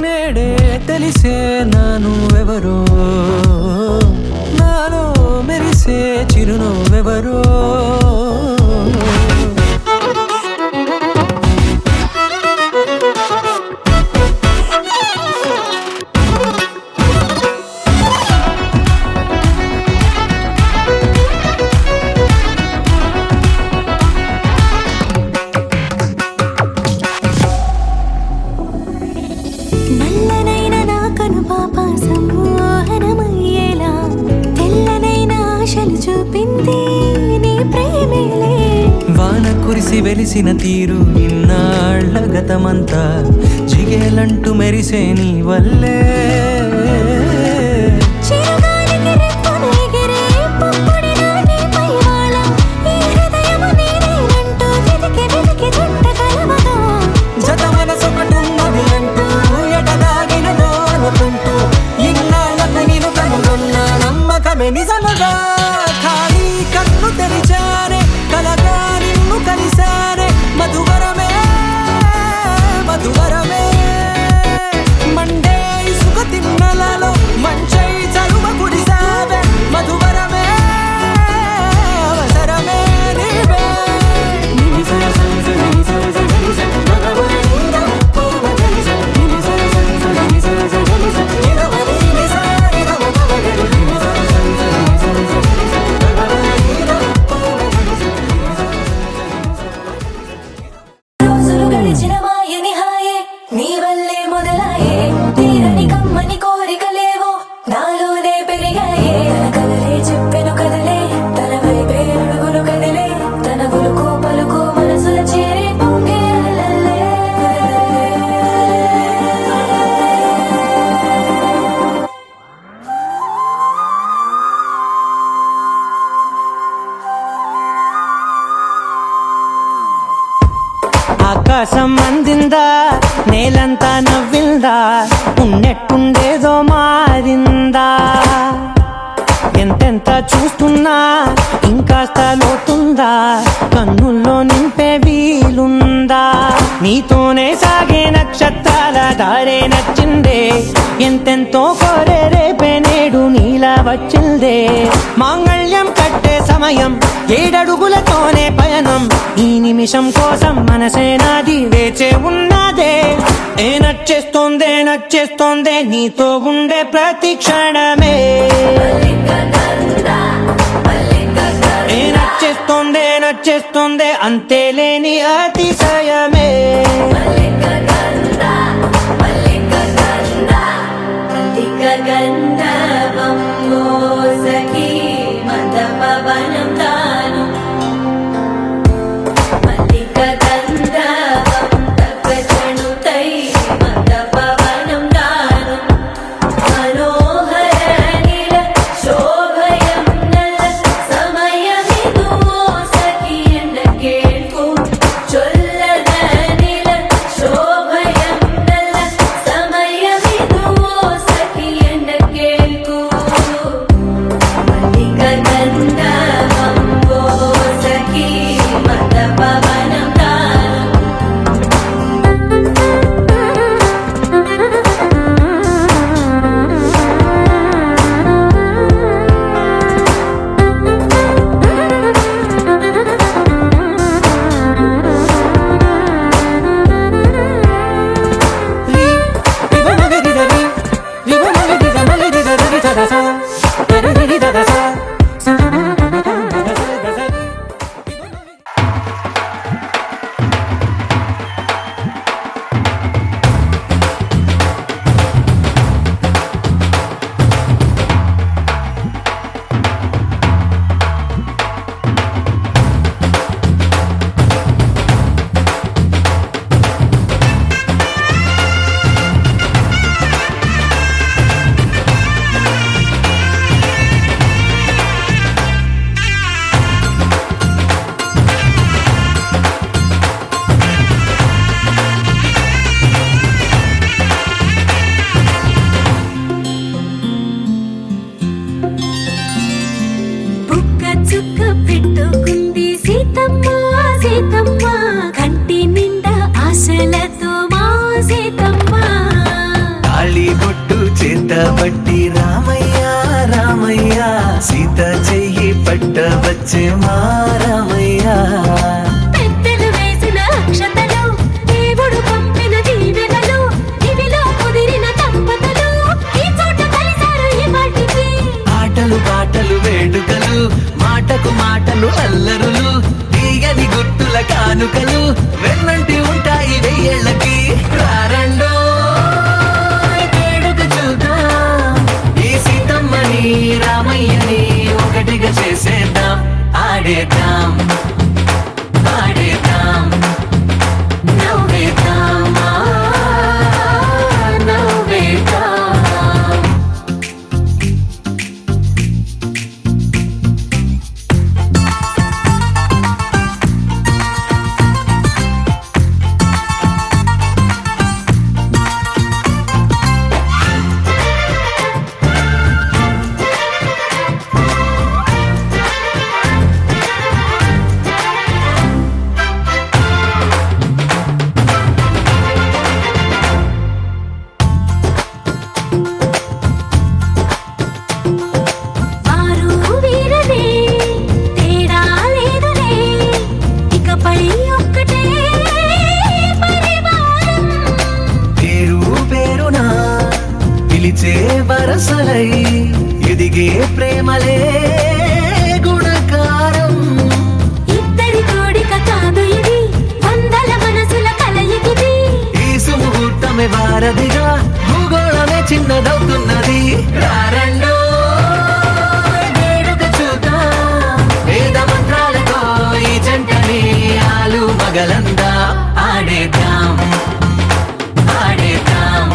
నేడే తెలిసే నానువెవరో నాలో మెరిసే చిరునవ్వెవరో
నల్లనైన నా కనుపాప సమ్మోహనమయ్యేలా తెల్లనైన ఆశలు చూపింది నీ ప్రేమేలే
వాన కురిసి వెలిసిన తీరు ఇన్నాళ్ళ గతమంతా జిగేలంటూ మెరిసే నీ వల్లే
చిరుగాలికి రెప్పను ఎగిరే పుప్పొడి నాటిపై వాళ ఈ హృదయము నీదేనంటూ వెతికి వెతికి జంట కలవగా
జత మనసొకటున్నది అంటూ ఎటదాగినదో అనుకుంటూ ఉన్నట్టుండేదో మారిందా ఎంతెంత చూస్తున్నా ఇంకాస్త లోతుందా కన్నుల్లో నింపే వీలుందా నీతోనే సాగే నక్షత్రాల దారే నచ్చిందే ఎంతెంతో కోరే రేపే నేడు నీలా వచ్చిందే మాంగళ్యం కట్టే సమయం 7 అడుగులతోనే పయనం ఈ నిమిషం కోసం మనసే నాది వేచే ఉన్నదే నచ్చేస్తోందే నీతో ఉండే ప్రతి క్షణమే నచ్చేస్తోందే అంతేలేని అతిశయమే
పట్టి రామయ్య రామయ్య సీత చెయ్యి పట్ట వచ్చే మా రామయ్య
పెద్దలు వేసిన అక్షతలు దేవుడు పంపిన దీవెనలు ఇవిలో కుదిరిన దంపతులు ఈ చోట కలిసారు ఈ వాటికి
ఆటలు పాటలు వేడుకలు మాటకు మాటలు అల్లరులు తీయని గుర్తుల కానుకలు వెన్నంటి ఉంటాయి 1000 ఏళ్ళకి రారండో రామయ్యని ఒకటిగా చేసేద్దాం ఆడేద్దాం ఆడేద్దాం నవ్వేద్దాం నవ్వేద్దాం వరసలై ఎదిగే ప్రేమలే గుణకారం
ఇద్దరి కోడిక కాదు ఇది వందల మనసుల కలయికిది
ఈ సుముహూర్తమే వారధిగా భూగోళమే చిన్నదవుతున్నది రారండో వేడుక చూద్దాం వేద మంత్రాలతో ఈ జంటని ఆలు మగలందా ఆడేద్దాం ఆడేద్దాం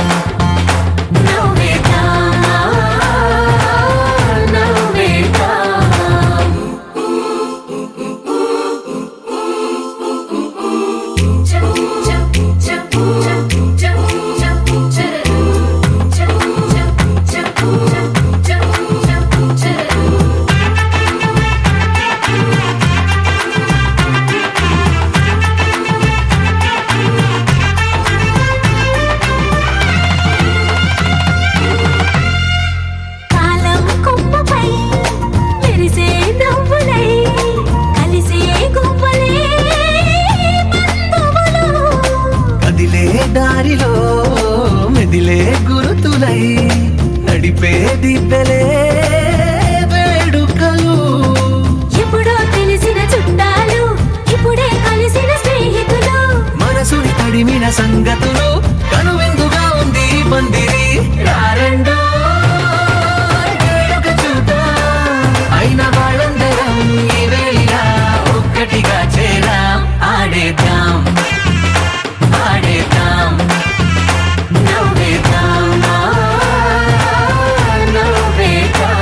దివ్వెలే వేడుకలు.
ఎప్పుడో తెలిసిన చుట్టాలు ఇప్పుడే కలిసిన స్నేహితులు,
మనసుని తడిమిన సంగతులు కనువిందుగా ఉంది పందిరి. రారండో వేడుక చూద్దాం, అయిన వాళ్ళందరం ఈ వేళ ఒక్కటిగా చేరాం. ఆడేద్దాం ఆడేద్దాం నవ్వేద్దాం నవ్వేద్దాం.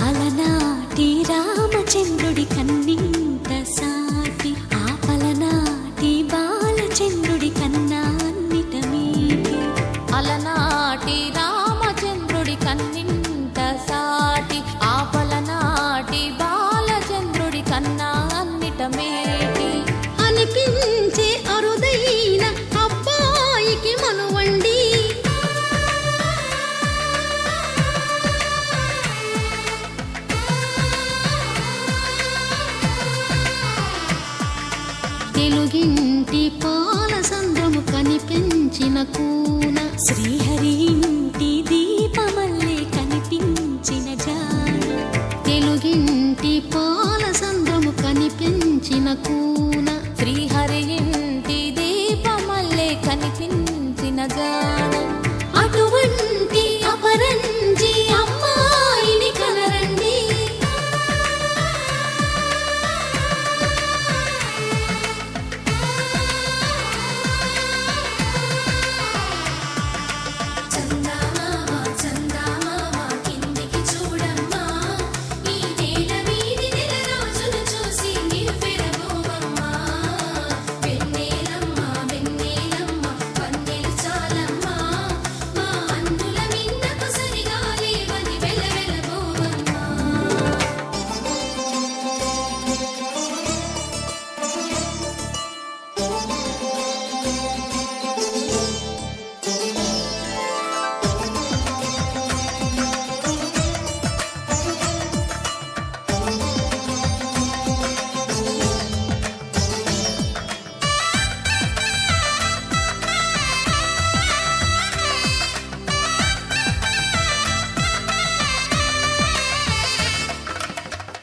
అలనాటి రామచంద్రుడి కన్నింత సాటి, ఆపలనాటి బాలచంద్రుడి కన్నా అన్నిట మీటి. అలనాటి రామచంద్రుడి కన్నింత సాటి, ఆపలనాటి బాలచంద్రుడి కన్నా అన్నిట మేటి. అనిపించే అరుదైన అబ్బాయికి మనువండి, తెలుగింటి పాలసంద్రము కనిపించిన కూన, శ్రీహరి ఇంటి దీపమల్లే కనిపించిన జాన. తెలుగింటి పాలసంద్రము కనిపించిన కూన, శ్రీహరి ఇంటి దీపమల్లే కనిపించిన జాన. అటువంటి అపరంజి అమ్మాయిని కనరండి,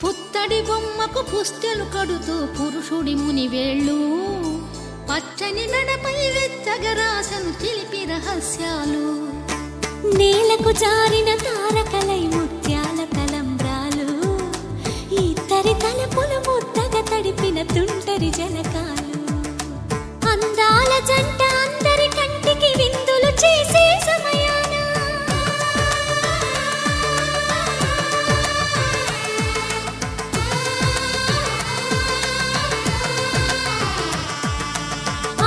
పుత్తడి బొమ్మకు పుస్తెలు కడుతూ పురుషుడి ముని వేళ్ళు, పచ్చని నడపై వెచ్చగరాసను చిలిపి రహస్యాలు. నేలకు జారిన తారకలై ముత్యాల తలంబ్రాలు, ఇద్దరి తలపులు ముద్దగా తడిపిన తుంటరి జలకాలు. అందాల జంట అందరి కంటికి విందులు చేసే సమయాన,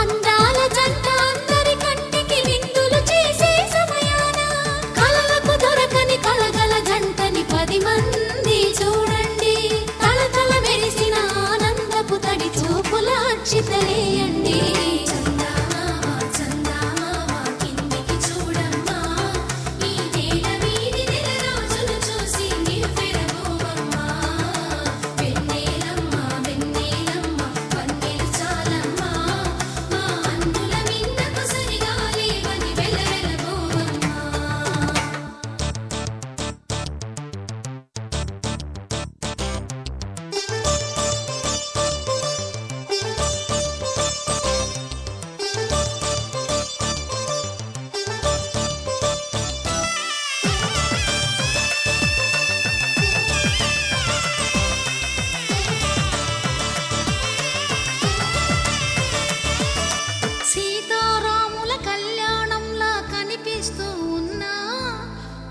అందాల జంట అందరి కంటికి విందులు చేసే సమయాన, కలలకు దొరకని కలగల జంటని 10 మంది చూడండి. తలతల మెరిసిన ఆనందపు తడి చూపుల అక్షితలేయండి.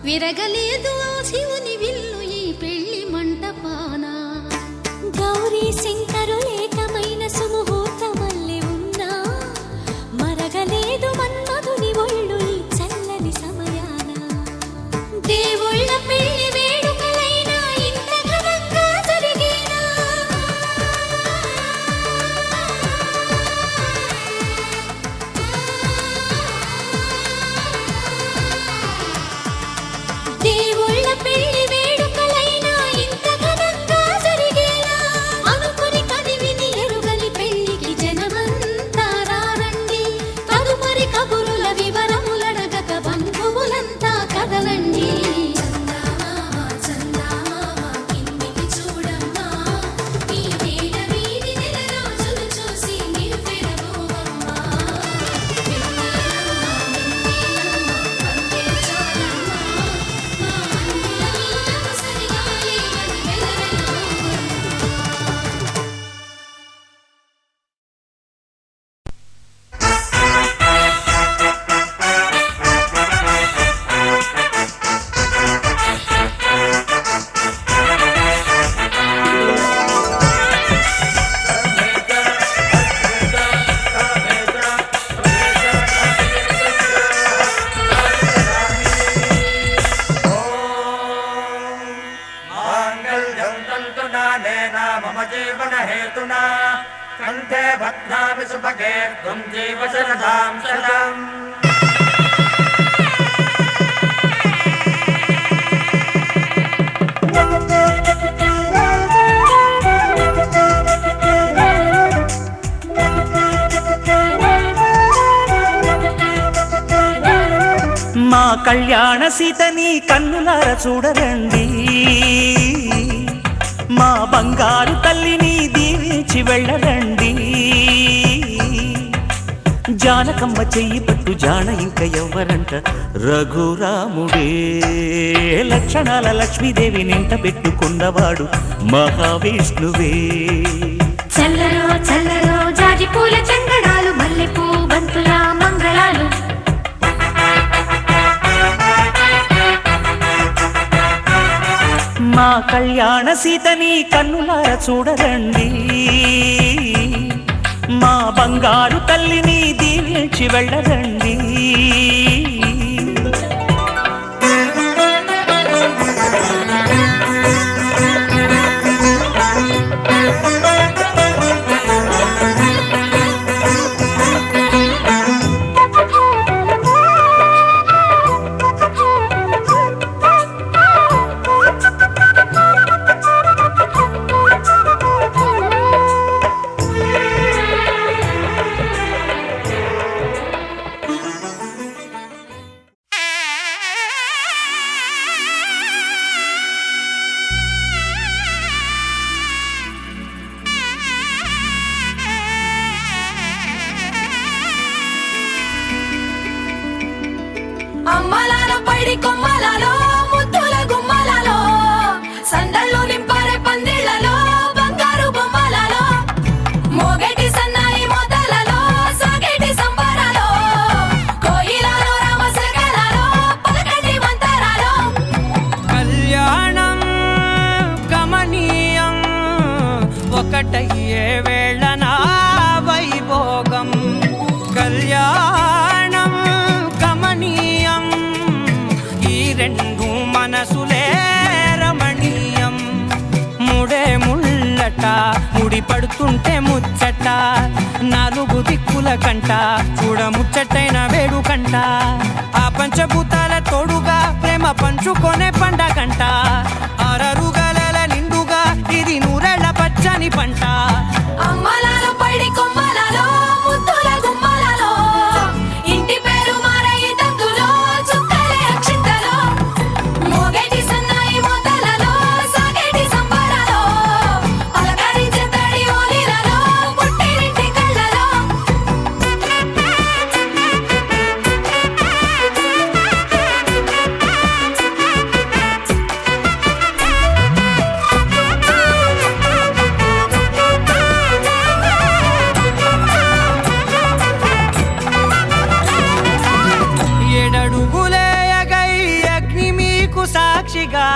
విరగలేదు ఆ శివుని విల్లు ఈ పెళ్లి మంటపాన. గౌరీ శంకరులేకమైన సుముహూర్తమల్లె ఉన్నా మరగ
పద్మావి సుభగే త్వం జీవ శరదాం శతం.
మా కళ్యాణ సీతని కన్నులార చూడరండి, మా బంగారు తల్లిని దీవించి వెళ్ళరండి. జానకమ్మ చెయ్యి పట్టు జాన ఇంక ఎవ్వరంట, రఘురాముడే లక్షణాల లక్ష్మీదేవి నింట పెట్టుకున్నవాడు మహావిష్ణువే.
చల్లరో చల్లరో జాజి పూల చందనాలు, మల్లెపూ బంతుల మంగళాలు.
మా కళ్యాణ సీతని కన్నులార చూడరండి, మా బంగారు తల్లిని దీవించి వెళ్ళరండి.
అమ్మలాల పైడి కొమ్మలలో ముద్దుల గుమ్మలలో, సందళ్ళు నింపారే పందిళ్లలో బంగారు బొమ్మలలో, మోగేటి సన్నాయి మోతలలో సాగేటి సంబరాలో, కోయిలలో రామశకలలో పలకటి మంతరాలో.
కళ్యాణం గమనీయం ఒకటయ్యే వేళన వైభోగం. కళ్యాణం గమనీయం ఈ రెండు మనసులే రమణీయం. ముడే ముళ్ళట ముడి పడుతుంటే ముచ్చట, నాలుగు దిక్కుల కంట చూడ ముచ్చటైన వేడుకంట. ఆ పంచభూతాల తోడుగా ప్రేమ పంచుకొనే పండగంట. అరరుగల నిండుగా ఇది నూరెళ్ళ పచ్చని పంట.
అమ్మలాల పైడి కొమ్మలలో ముద్దుల గుమ్మలలో, ఇంటి పేరు మారయి తందులో చుక్కలే అక్షింతలో, మోగేటి సన్నాయి మోతలలో సాగేటి సంబరాలో, పలకరించే తడి ఓలిలలో పుట్టినింటి కళ్ళలో.
ఏడడుగులేయగై అగ్ని మీకు సాక్షిగా,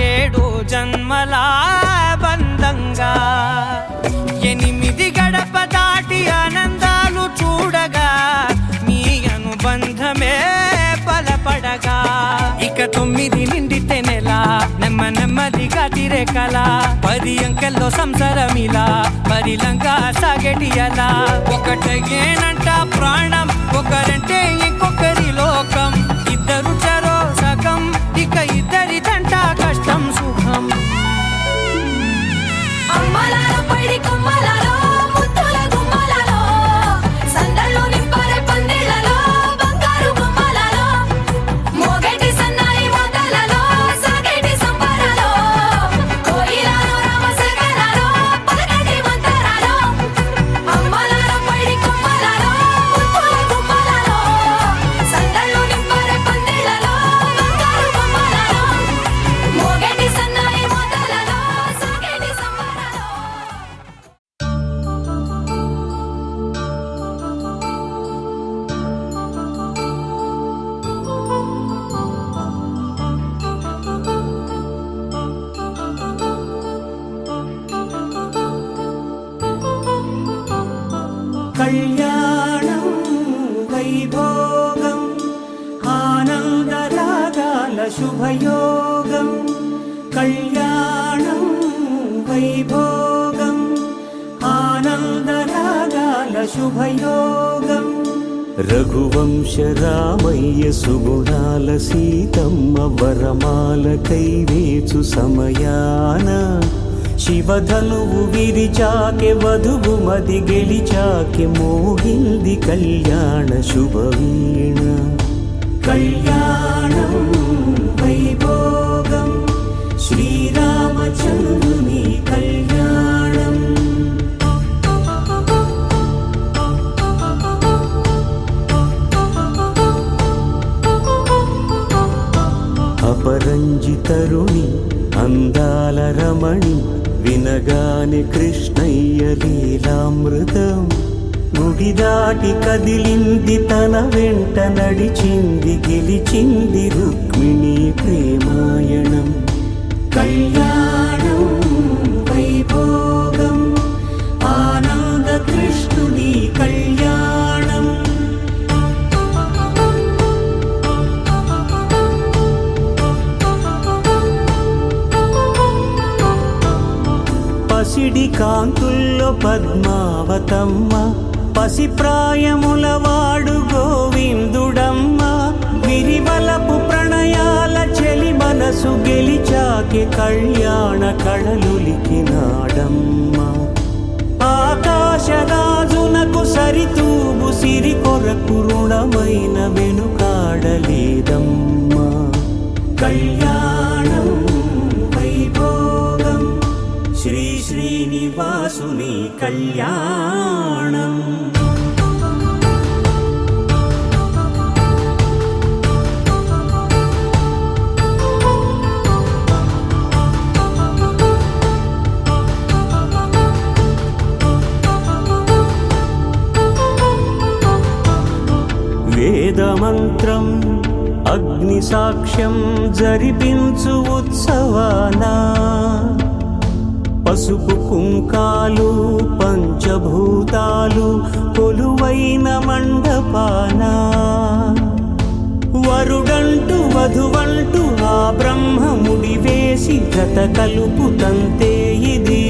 ఏడు జన్మల బంధంగా, 8 గడప దాటి ఆనందాలు చూడగా, మీ అనుబంధమే బలపడగా. ఇక 9 నిండితే నెల నెమ్మదిగా తిరేకల, 10 అంకెల్లో సంసారమిలా పరిలంగా సాగేటి అలా. ఒకటేనంట ప్రాణం, ఒకరంటే ఇంకొకరి లోకం. ఇద్దరు చరో సగం, ఇక ఇద్దరిదంట కష్టం సుఖం.
అమ్మలాల పైడి కొమ్మలలో ముద్దుల గుమ్మలలో, సందళ్ళు నింపారే పందిళ్లలో బంగారు బొమ్మలలో, మోగేటి సన్నాయి మోతలలో సాగేటి సంబరాలో, కోయిలలో రామశకలలో పలకటి మంతరాలో. అమ్మలాల పైడి కొమ్మలలో ముద్దుల గుమ్మలలో, సందళ్ళు నింపారే పందిళ్లలో బంగారు బొమ్మలలో, మోగేటి సన్నాయి మోతలలో సాగేటి సంబరాలో.
కళ్యాణం వైభోగం ఆనందరాగాల శుభయోగం. కళ్యాణం వైభోగం ఆనందరాగాల
శుభయోగం రఘువంశ రామయ్య సుగుణాల సీతమ్మ వరమాల కైవేచు సమయాన శివధనువు విరిచాకె వధువు మది గెలిచాకె మోగింది కళ్యాణ శుభవీణ కళ్యాణం వైభోగం శ్రీరామచంద్రుని కళ్యాణం అపరంజి తరుణి అందాల రమణి వినగానే కృష్ణయ్య లీలామృతం గుడి దాటి కదిలింది తన వెంట నడిచింది గెలిచింది రుక్మిణి ప్రేమాయణం కళ్యాణం వైభోగం ఆనంద కృష్ణుని కళ్యాణం పసిడి కాంతుల్లో పద్మావతమ్మ పసిప్రాయముల వాడు గోవిందుడమ్మ విరివలపు ప్రణయాల చెలి మనసు గెలిచాకె కళ్యాణ కళలులికినాడమ్మ ఆకాశరాజునకు సరితూగు సిరి కొరకు రుణమైన వెనుకాడలేదమ్మ కళ్యాణం వైభోగం శ్రీ శ్రీనివాసుని కళ్యాణం వేదమంత్రం అగ్ని సాక్ష్యం జరిపించు ఉత్సవానా పసుపు కుంకాలు పంచభూతాలు కొలువైన మండపాన వరుడంటూ వధువంటూ ఆ బ్రహ్మముడి వేసి గత కలుపు తంతే ఇది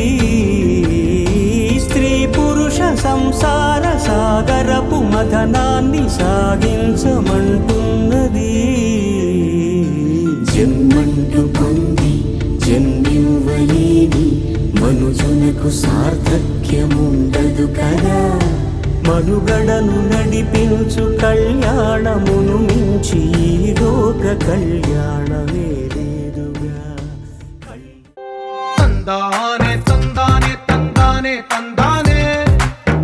స్త్రీ పురుష సంసార సాగరపు మథనాన్ని సాగించమంటున్నది జన్మంటూ పొంది జన్మివ్వలేని మనుజునకు సార్థక్యముండదు కదా మనుగడను నడిపించు కళ్యాణమును మించి ఈ లోక కళ్యాణమే లేదుగా
తందానే తందానే తందానే తందానే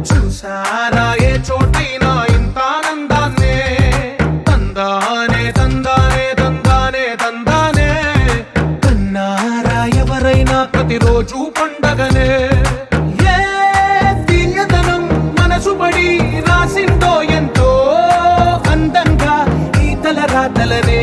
చూసారా ఏ చోటైనా ఇంత ఆనందాన్నే తందానే తందానే తందానే తందానే కన్నారా ఎవరైనా ప్రతిరోజు పండగనే ఏ తీయదనం మనసు పడి రాసిందో ఎంతో అందంగా ఈ తల రాతలనే